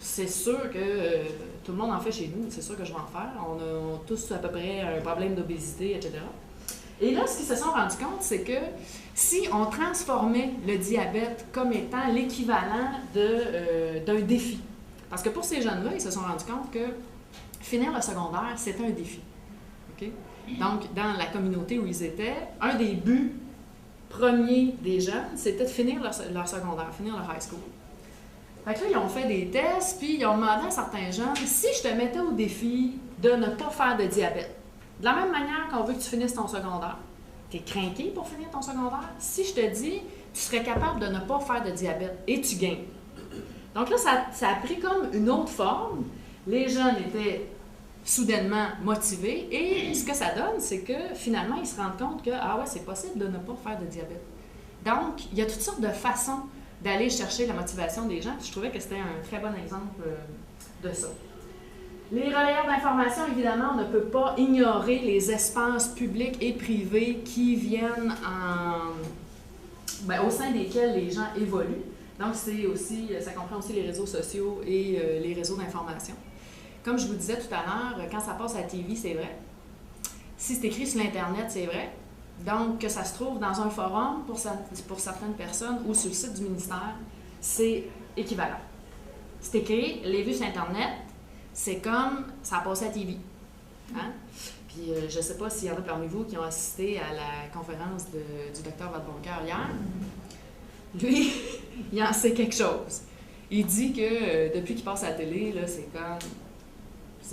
[SPEAKER 1] c'est sûr que tout le monde en fait chez nous, c'est sûr que je vais en faire. On a tous à peu près un problème d'obésité, etc. Et là, ce qu'ils se sont rendus compte, c'est que si on transformait le diabète comme étant l'équivalent d'un défi, parce que pour ces jeunes-là, ils se sont rendus compte que finir le secondaire, c'était un défi. Okay? Donc, dans la communauté où ils étaient, un des buts premiers des jeunes, c'était de finir leur secondaire, finir leur high school. Fait que là, ils ont fait des tests, puis ils ont demandé à certains jeunes, si je te mettais au défi de ne pas faire de diabète, de la même manière qu'on veut que tu finisses ton secondaire, tu es craqué pour finir ton secondaire, si je te dis, tu serais capable de ne pas faire de diabète, et tu gagnes. Donc là, ça a pris comme une autre forme. Les jeunes étaient soudainement motivés, et ce que ça donne, c'est que finalement, ils se rendent compte que, ah ouais, c'est possible de ne pas faire de diabète. Donc, il y a toutes sortes de façons d'aller chercher la motivation des gens, puis je trouvais que c'était un très bon exemple de ça. Les relayeurs d'informations, évidemment, on ne peut pas ignorer les espaces publics et privés qui viennent au sein desquels les gens évoluent. Donc, ça comprend aussi les réseaux sociaux et les réseaux d'information. Comme je vous disais tout à l'heure, quand ça passe à la TV, c'est vrai. Si c'est écrit sur l'Internet, c'est vrai. Donc, que ça se trouve dans un forum pour certaines personnes ou sur le site du ministère, c'est équivalent. C'est écrit, les vues sur Internet, c'est comme ça passe à la TV. Hein? Puis je ne sais pas s'il y en a parmi vous qui ont assisté à la conférence du docteur Vadeboncoeur hier. Lui, il en sait quelque chose. Il dit que depuis qu'il passe à la télé, là, c'est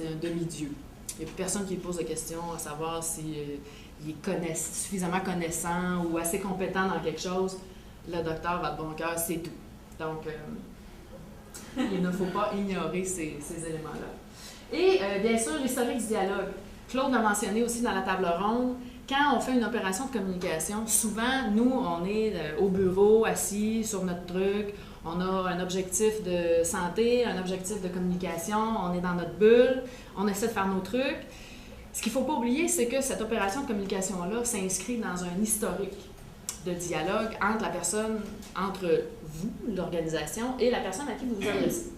[SPEAKER 1] un demi-dieu. Il n'y a plus personne qui lui pose de questions à savoir s'il est suffisamment connaissant ou assez compétent dans quelque chose. Le docteur Vadeboncoeur, c'est tout. Donc, il ne faut pas ignorer ces éléments-là. Et bien sûr, l'historique du dialogue. Claude l'a mentionné aussi dans la table ronde. Quand on fait une opération de communication, souvent, nous, on est au bureau, assis sur notre truc. On a un objectif de santé, un objectif de communication. On est dans notre bulle. On essaie de faire nos trucs. Ce qu'il ne faut pas oublier, c'est que cette opération de communication-là s'inscrit dans un historique de dialogue entre vous, l'organisation, et la personne à qui vous vous adressez.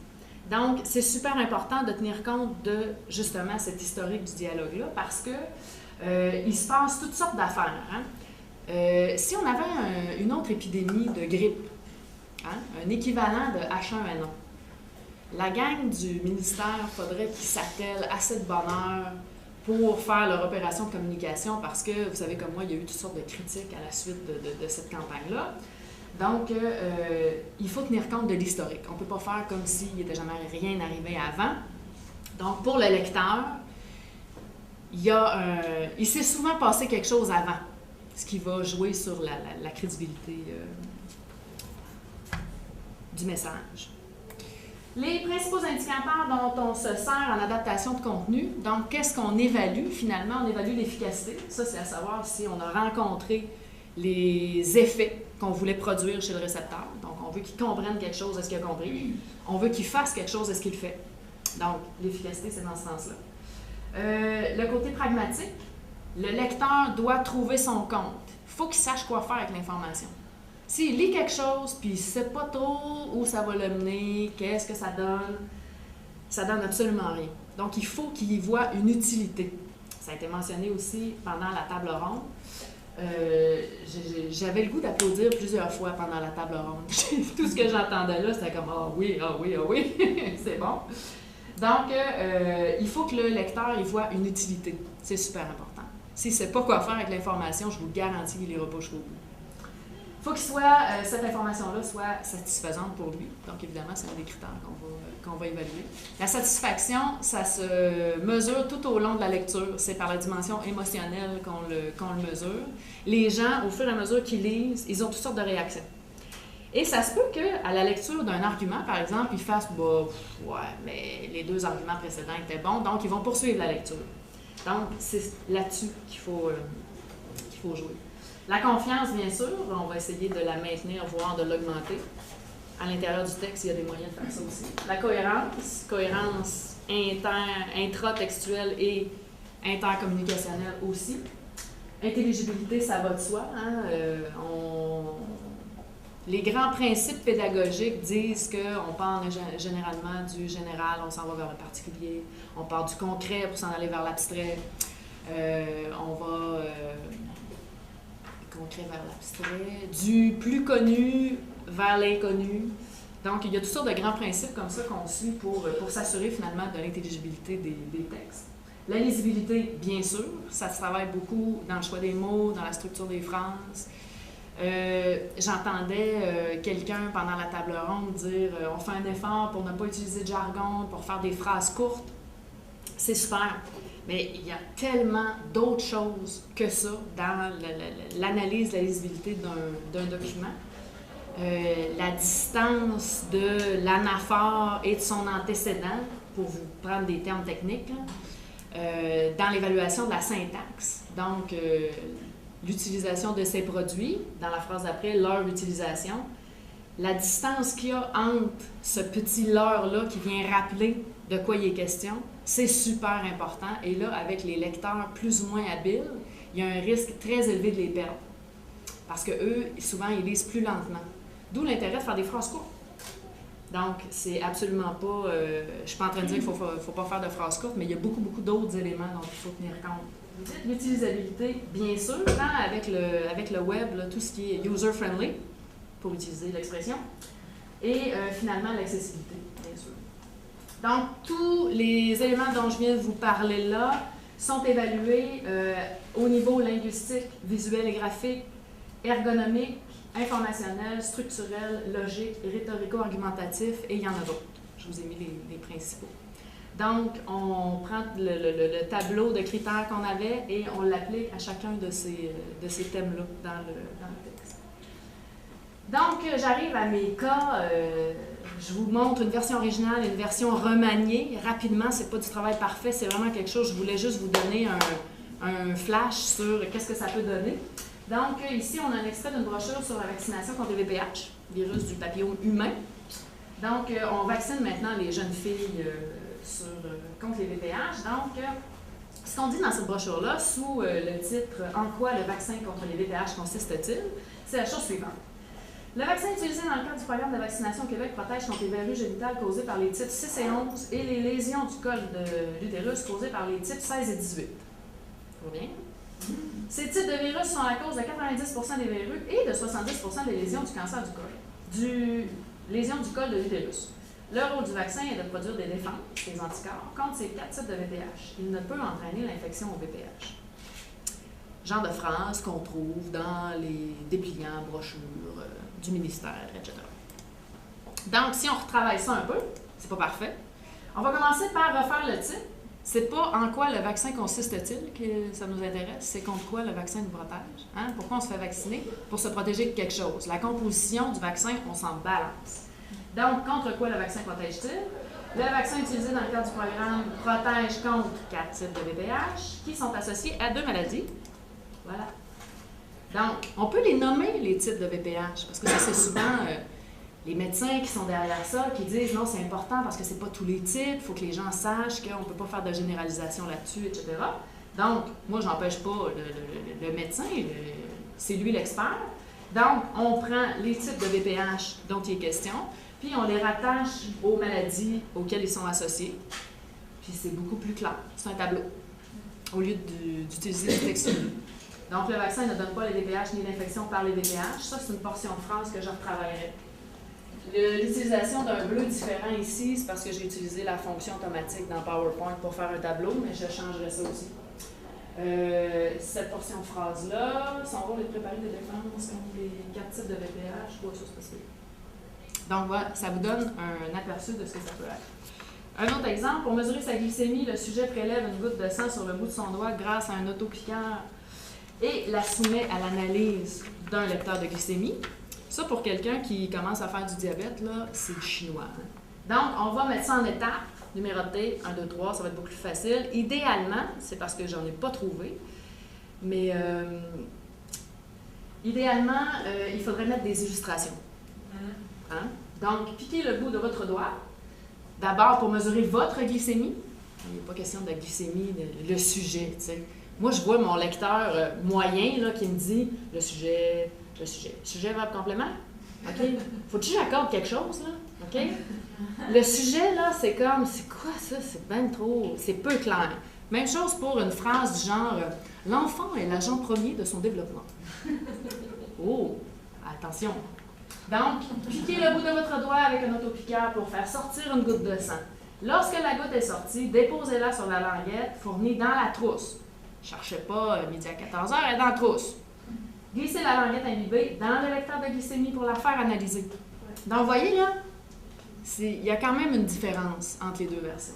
[SPEAKER 1] Donc, c'est super important de tenir compte de, justement, cet historique du dialogue-là parce que il se passe toutes sortes d'affaires. Hein? Si on avait une autre épidémie de grippe, hein, un équivalent de H1N1, la gang du ministère, il faudrait qu'ils s'attellent assez de bonne heure pour faire leur opération de communication parce que, vous savez comme moi, il y a eu toutes sortes de critiques à la suite de cette campagne-là. Donc, il faut tenir compte de l'historique. On ne peut pas faire comme s'il n'était jamais rien arrivé avant. Donc, pour le lecteur, il s'est souvent passé quelque chose avant, ce qui va jouer sur la crédibilité du message. Les principaux indicateurs dont on se sert en adaptation de contenu, donc qu'est-ce qu'on évalue finalement? On évalue l'efficacité. Ça, c'est à savoir si on a rencontré les effets qu'on voulait produire chez le récepteur. Donc, on veut qu'il comprenne quelque chose, est-ce qu'il a compris? On veut qu'il fasse quelque chose, est-ce qu'il le fait? Donc, l'efficacité, c'est dans ce sens-là. Le côté pragmatique, le lecteur doit trouver son compte. Il faut qu'il sache quoi faire avec l'information. S'il lit quelque chose, puis il ne sait pas trop où ça va le mener, qu'est-ce que ça donne absolument rien. Donc, il faut qu'il y voit une utilité. Ça a été mentionné aussi pendant la table ronde. J'avais le goût d'applaudir plusieurs fois pendant la table ronde. Tout ce que j'entendais là, c'était comme « Ah oui, ah oui, ah oui, c'est bon ». Donc, il faut que le lecteur il voit une utilité. C'est super important. S'il ne sait pas quoi faire avec l'information, je vous garantis qu'il n'ira pas jusqu'au bout. Il faut que cette information-là soit satisfaisante pour lui. Donc, évidemment, c'est un des critères qu'on va évaluer. La satisfaction, ça se mesure tout au long de la lecture. C'est par la dimension émotionnelle qu'on le mesure. Les gens, au fur et à mesure qu'ils lisent, ils ont toutes sortes de réactions. Et ça se peut qu'à la lecture d'un argument, par exemple, ils fassent « bah, ouais, mais les deux arguments précédents étaient bons », donc ils vont poursuivre la lecture. Donc, c'est là-dessus qu'il faut jouer. La confiance, bien sûr, on va essayer de la maintenir, voire de l'augmenter. À l'intérieur du texte, il y a des moyens de faire ça aussi. La cohérence intratextuelle et intercommunicationnelle aussi. Intelligibilité, ça va de soi. Hein? Les grands principes pédagogiques disent qu'on part généralement du général, on s'en va vers le particulier. On part du concret pour s'en aller vers l'abstrait. On va... concret vers l'abstrait, du plus connu vers l'inconnu. Donc, il y a toutes sortes de grands principes comme ça qu'on suit pour s'assurer finalement de l'intelligibilité des textes. La lisibilité, bien sûr, ça se travaille beaucoup dans le choix des mots, dans la structure des phrases. J'entendais quelqu'un pendant la table ronde dire on fait un effort pour ne pas utiliser de jargon, pour faire des phrases courtes. C'est super. Mais il y a tellement d'autres choses que ça dans l'analyse de la lisibilité d'un document. La distance de l'anaphore et de son antécédent, pour vous prendre des termes techniques, dans l'évaluation de la syntaxe. Donc, l'utilisation de ces produits, dans la phrase d'après, leur utilisation. La distance qu'il y a entre ce petit leurre-là qui vient rappeler de quoi il est question, c'est super important. Et là, avec les lecteurs plus ou moins habiles, il y a un risque très élevé de les perdre. Parce qu'eux, souvent, ils lisent plus lentement. D'où l'intérêt de faire des phrases courtes. Donc, c'est absolument pas... je ne suis pas en train de dire qu'il ne faut pas faire de phrases courtes, mais il y a beaucoup, beaucoup d'autres éléments dont il faut tenir compte. L'utilisabilité, bien sûr, avec le web, là, tout ce qui est user-friendly, pour utiliser l'expression, et finalement, l'accessibilité, bien sûr. Donc, tous les éléments dont je viens de vous parler là, sont évalués au niveau linguistique, visuel et graphique, ergonomique, informationnel, structurel, logique, rhétorico-argumentatif, et il y en a d'autres. Je vous ai mis les principaux. Donc, on prend le tableau de critères qu'on avait et on l'applique à chacun de ces thèmes-là dans le texte. Donc, j'arrive à mes cas. Je vous montre une version originale et une version remaniée. Rapidement, c'est pas du travail parfait, c'est vraiment quelque chose. Je voulais juste vous donner un flash sur qu'est-ce que ça peut donner. Donc, ici, on a un extrait d'une brochure sur la vaccination contre les VPH, virus du papillome humain. Donc, on vaccine maintenant les jeunes filles contre les VPH. Donc, ce qu'on dit dans cette brochure-là, sous le titre « En quoi le vaccin contre les VPH consiste-t-il ?», c'est la chose suivante. Le vaccin utilisé dans le cadre du programme de vaccination au Québec protège contre les verrues génitales causées par les types 6 et 11 et les lésions du col de l'utérus causées par les types 16 et 18. Tout va bien? Ces types de virus sont la cause de 90% des verrues et de 70% des lésions du cancer du col, lésions du col de l'utérus. Le rôle du vaccin est de produire des défenses, des anticorps, contre ces 4 types de VPH. Il ne peut entraîner l'infection au VPH. Genre de phrase qu'on trouve dans les dépliants, brochures du ministère, etc. Donc, si on retravaille ça un peu, c'est pas parfait. On va commencer par refaire le titre. C'est pas en quoi le vaccin consiste-t-il que ça nous intéresse, c'est contre quoi le vaccin nous protège. Hein? Pourquoi on se fait vacciner? Pour se protéger de quelque chose. La composition du vaccin, on s'en balance. Donc, contre quoi le vaccin protège-t-il? Le vaccin utilisé dans le cadre du programme protège contre 4 types de VPH qui sont associés à 2 maladies. Voilà. Donc, on peut les nommer, les types de VPH, parce que ça, c'est souvent les médecins qui sont derrière ça, qui disent non, c'est important parce que c'est pas tous les types, il faut que les gens sachent qu'on ne peut pas faire de généralisation là-dessus, etc. Donc, moi, j'empêche pas le médecin, c'est lui l'expert. Donc, on prend les types de VPH dont il est question, puis on les rattache aux maladies auxquelles ils sont associés. Puis c'est beaucoup plus clair. C'est un tableau, au lieu d'utiliser le texte. Donc, le vaccin ne donne pas les VPH ni l'infection par les VPH. Ça, c'est une portion de phrase que je retravaillerai. L'utilisation d'un bleu différent ici, c'est parce que j'ai utilisé la fonction automatique dans PowerPoint pour faire un tableau, mais je changerai ça aussi. Cette portion de phrase-là, son rôle est de préparer des défenses contre les 4 types de VPH, ou ça spécifique. Donc, voilà, ça vous donne un aperçu de ce que ça peut être. Un autre exemple, pour mesurer sa glycémie, le sujet prélève une goutte de sang sur le bout de son doigt grâce à un autopiqueur et la soumet à l'analyse d'un lecteur de glycémie. Ça, pour quelqu'un qui commence à faire du diabète, là, c'est du chinois. Hein? Donc, on va mettre ça en étapes, numérotées, 1, 2, 3, ça va être beaucoup plus facile. Idéalement, c'est parce que j'en ai pas trouvé, mais idéalement, il faudrait mettre des illustrations. Hein? Donc, piquez le bout de votre doigt, d'abord pour mesurer votre glycémie. Il n'est pas question de la glycémie, le sujet, tu sais. Moi, je vois mon lecteur moyen là, qui me dit le sujet. Sujet, verbe, complément? OK? Faut-tu que j'accorde quelque chose, là? OK? Le sujet, là, c'est comme, c'est quoi ça? C'est bien trop, c'est peu clair. Même chose pour une phrase du genre l'enfant est l'agent premier de son développement. Oh, attention. Donc, piquez le bout de votre doigt avec un autopiqueur pour faire sortir une goutte de sang. Lorsque la goutte est sortie, déposez-la sur la languette fournie dans la trousse. Ne cherchez pas midi à 14h, elle est dans la trousse. Glissez la languette imbibée dans le lecteur de glycémie pour la faire analyser. Donc, vous voyez là, il y a quand même une différence entre les deux versions.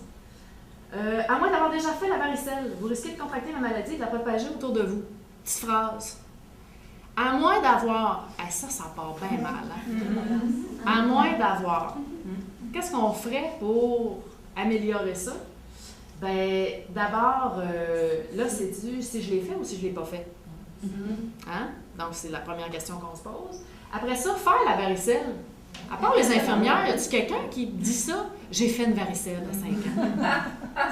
[SPEAKER 1] À moins d'avoir déjà fait la varicelle, vous risquez de contracter la maladie et de la propager autour de vous. Petite phrase. À moins d'avoir... Ah, ça part bien mal. Hein? À moins d'avoir... Qu'est-ce qu'on ferait pour améliorer ça? Bien, d'abord, là, c'est du si je l'ai fait ou si je ne l'ai pas fait. Hein? Donc, c'est la première question qu'on se pose. Après ça, faire la varicelle. À part les infirmières, y a-t-il quelqu'un qui dit ça? J'ai fait une varicelle à 5 ans.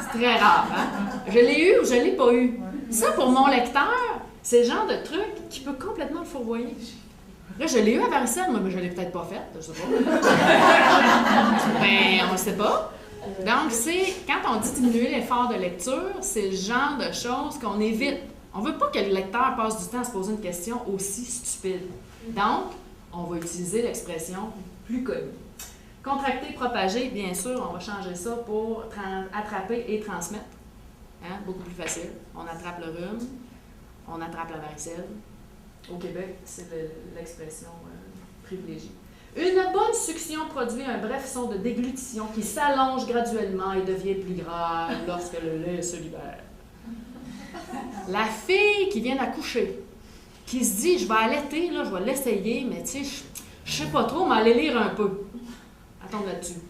[SPEAKER 1] C'est très rare, hein? Je l'ai eu ou je ne l'ai pas eu. Ça, pour mon lecteur, c'est le genre de truc qui peut complètement le fourvoyer. Là, je l'ai eu à varicelle, moi, mais je ne l'ai peut-être pas faite, je ne sais pas. Ben, on ne sait pas. Donc, c'est, quand on dit diminuer l'effort de lecture, c'est le genre de choses qu'on évite. On ne veut pas que le lecteur passe du temps à se poser une question aussi stupide. Donc, on va utiliser l'expression plus connue. Contracter, propager, bien sûr, on va changer ça pour attraper et transmettre. Hein? Beaucoup plus facile. On attrape le rhume, on attrape la varicelle. Au Québec, c'est l'expression privilégiée. Une bonne succion produit un bref son de déglutition qui s'allonge graduellement et devient plus grave lorsque le lait se libère. La fille qui vient d'accoucher, qui se dit, je vais allaiter, là, je vais l'essayer, mais tu sais, je sais pas trop, mais aller lire un peu. Attends là-dessus.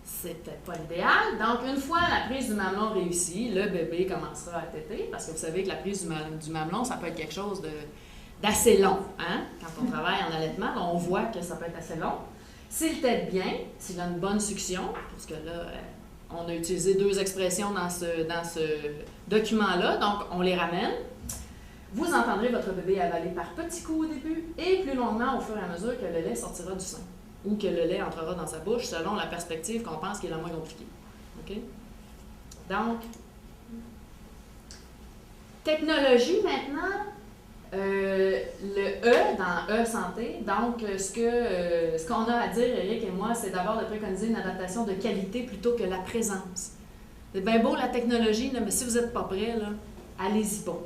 [SPEAKER 1] C'était pas l'idéal. Donc, une fois la prise du mamelon réussie, le bébé commencera à téter, parce que vous savez que la prise du mamelon, ça peut être quelque chose d'assez long. Hein? Quand on travaille en allaitement, on voit que ça peut être assez long. S'il tète bien, s'il a une bonne succion, parce que là, on a utilisé 2 expressions dans ce document-là, donc on les ramène. Vous entendrez votre bébé avaler par petits coups au début et plus longuement au fur et à mesure que le lait sortira du sein ou que le lait entrera dans sa bouche selon la perspective qu'on pense qui est la moins compliquée. OK? Donc, technologie maintenant, le E dans E-santé, donc ce qu'on a à dire, Eric et moi, c'est d'abord de préconiser une adaptation de qualité plutôt que la présence. C'est bien beau la technologie, là, mais si vous n'êtes pas prêt, allez-y pas.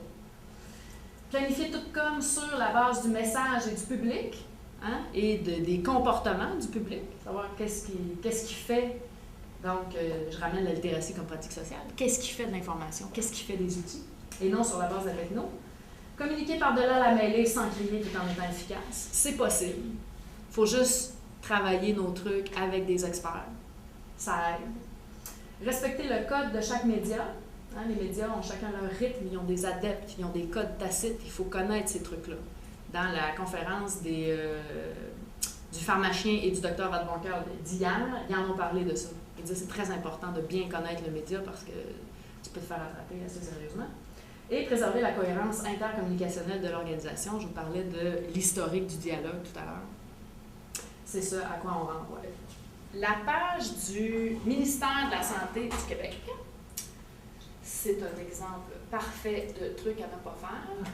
[SPEAKER 1] Planifier tout comme sur la base du message et du public, hein, et des comportements du public, savoir qu'est-ce qui fait. Donc, je ramène la littératie comme pratique sociale. Qu'est-ce qui fait de l'information? Qu'est-ce qui fait des outils? Et non sur la base de la techno. Communiquer par-delà la mêlée sans crier tout en étant efficace. C'est possible. Il faut juste travailler nos trucs avec des experts. Ça aide. Respecter le code de chaque média. Hein, les médias ont chacun leur rythme, ils ont des adeptes, ils ont des codes tacites. Il faut connaître ces trucs-là. Dans la conférence du pharmacien et du docteur Vadeboncoeur d'hier, ils en ont parlé de ça. Ils disaient que c'est très important de bien connaître le média parce que tu peux te faire attraper assez sérieusement. Et préserver la cohérence intercommunicationnelle de l'organisation. Je vous parlais de l'historique du dialogue tout à l'heure. C'est ça à quoi on renvoie. La page du ministère de la Santé du Québec, c'est un exemple parfait de trucs à ne pas faire.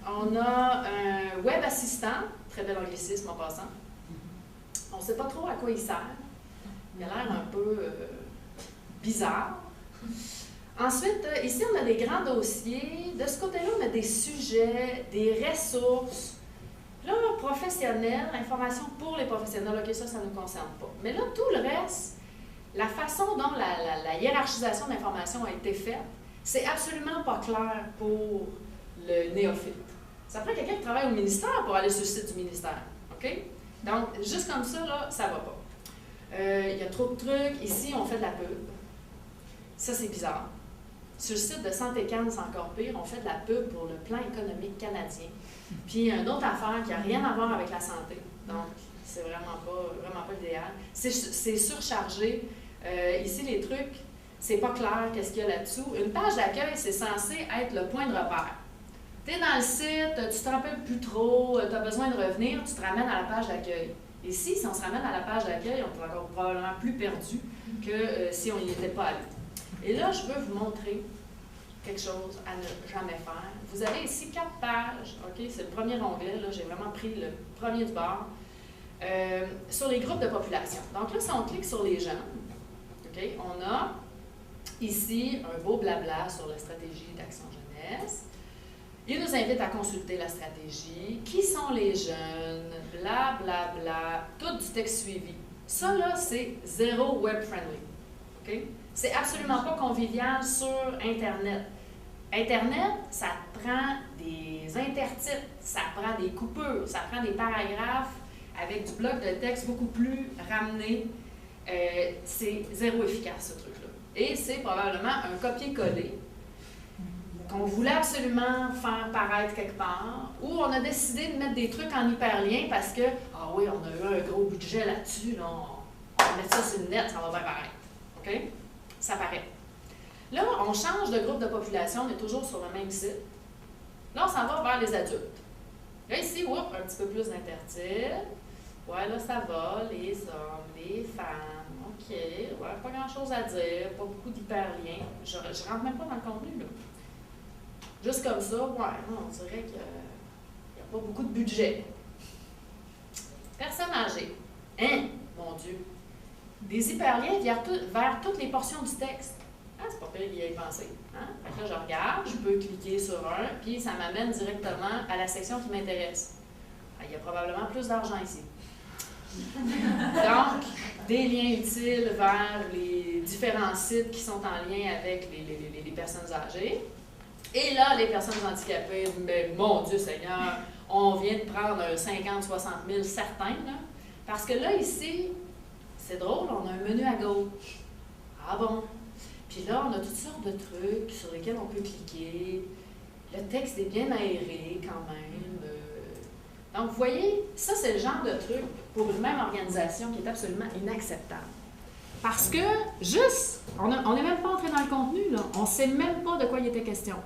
[SPEAKER 1] On a un web assistant, très bel anglicisme en passant. On ne sait pas trop à quoi il sert. Il a l'air un peu bizarre. Ensuite, ici, on a des grands dossiers. De ce côté-là, on a des sujets, des ressources. Là, professionnels, information pour les professionnels. OK, ça ne nous concerne pas. Mais là, tout le reste, la façon dont la hiérarchisation de l'information a été faite, c'est absolument pas clair pour le néophyte. Ça prend quelqu'un qui travaille au ministère pour aller sur le site du ministère. OK? Donc, juste comme ça, là, ça ne va pas. Il y a trop de trucs. Ici, on fait de la pub. Ça, c'est bizarre. Sur le site de Santé Cannes, c'est encore pire. On fait de la pub pour le plan économique canadien. Puis, une autre affaire qui n'a rien à voir avec la santé. Donc, c'est vraiment pas l'idéal. C'est surchargé. Ici, les trucs, c'est pas clair qu'est-ce qu'il y a là-dessous. Une page d'accueil, c'est censé être le point de repère. Tu es dans le site, tu te rappelles plus trop, tu as besoin de revenir, tu te ramènes à la page d'accueil. Ici, si on se ramène à la page d'accueil, on est encore probablement plus perdu que si on n'y était pas allé. Et là, je veux vous montrer quelque chose à ne jamais faire. Vous avez ici 4 pages, OK? C'est le premier onglet, là, j'ai vraiment pris le premier du bord, sur les groupes de population. Donc là, si on clique sur les jeunes, OK, on a ici un beau blabla sur la stratégie d'action jeunesse. Il nous invite à consulter la stratégie. Qui sont les jeunes? Bla, bla, bla. Tout du texte suivi. Ça, là, c'est zéro web-friendly. OK? C'est absolument pas convivial sur Internet. Internet, ça prend des intertitres, ça prend des coupures, ça prend des paragraphes avec du bloc de texte beaucoup plus ramené. C'est zéro efficace, ce truc-là. Et c'est probablement un copier-coller qu'on voulait absolument faire paraître quelque part, ou on a décidé de mettre des trucs en hyperlien parce que, ah oui, on a eu un gros budget là-dessus, là, on va mettre ça sur le net, ça va bien paraître. OK? Ça paraît. Là, on change de groupe de population, on est toujours sur le même site. Là, on s'en va vers les adultes. Là, ici, whoop, un petit peu plus d'intertitres. Ouais, là, ça va, les hommes, les femmes, OK, ouais, pas grand-chose à dire, pas beaucoup d'hyperliens. Je rentre même pas dans le contenu, là. Juste comme ça, ouais, on dirait qu'il n'y a pas beaucoup de budget. Personne âgée. Hein? Mon Dieu. Des hyperliens vers toutes les portions du texte. Ah, c'est pas pire qu'il y ait pensé. Hein? Fait que là, je regarde, je peux cliquer sur un, puis ça m'amène directement à la section qui m'intéresse. Il y a probablement plus d'argent ici. Donc, des liens utiles vers les différents sites qui sont en lien avec les personnes âgées. Et là, les personnes handicapées, mais mon Dieu Seigneur, on vient de prendre 50-60 000 certains, là, parce que là, ici, c'est drôle, on a un menu à gauche. Ah bon? Puis là, on a toutes sortes de trucs sur lesquels on peut cliquer. Le texte est bien aéré quand même. Donc, vous voyez, ça, c'est le genre de truc pour une même organisation qui est absolument inacceptable. Parce que, juste, on n'est même pas entré dans le contenu, là. On ne sait même pas de quoi il était question.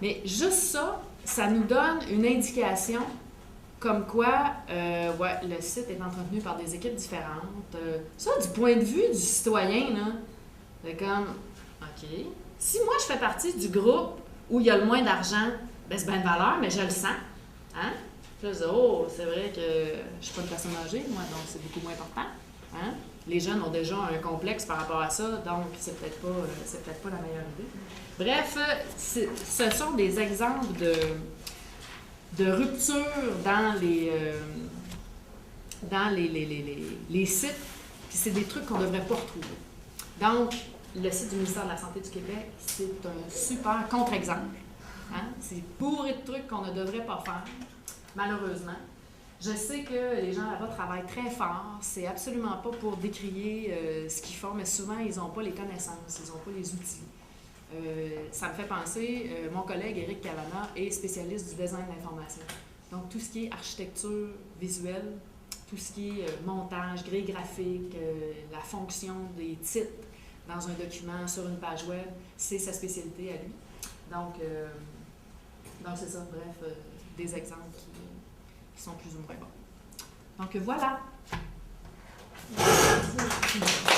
[SPEAKER 1] Mais juste ça, ça nous donne une indication comme quoi ouais, le site est entretenu par des équipes différentes. Ça, du point de vue du citoyen, là, c'est comme, OK, si moi, je fais partie du groupe où il y a le moins d'argent, ben c'est bien de valeur, mais je le sens. Hein? Puis là, je dis, oh, c'est vrai que je ne suis pas une personne âgée, moi, donc c'est beaucoup moins important. Hein? Les jeunes ont déjà un complexe par rapport à ça, donc c'est peut-être pas la meilleure idée. Bref, ce sont des exemples de rupture dans les sites, puis c'est des trucs qu'on ne devrait pas retrouver. Donc, le site du ministère de la Santé du Québec, c'est un super contre-exemple. Hein? C'est bourré de trucs qu'on ne devrait pas faire, malheureusement. Je sais que les gens là-bas travaillent très fort. C'est absolument pas pour décrier ce qu'ils font, mais souvent, ils n'ont pas les connaissances, ils n'ont pas les outils. Ça me fait penser, mon collègue Éric Cavana est spécialiste du design d'information. Donc, tout ce qui est architecture visuelle, tout ce qui est montage, grille graphique, la fonction des titres dans un document, sur une page web, c'est sa spécialité à lui. Donc c'est ça, bref, des exemples qui sont plus ou moins bons. Donc, voilà. Merci.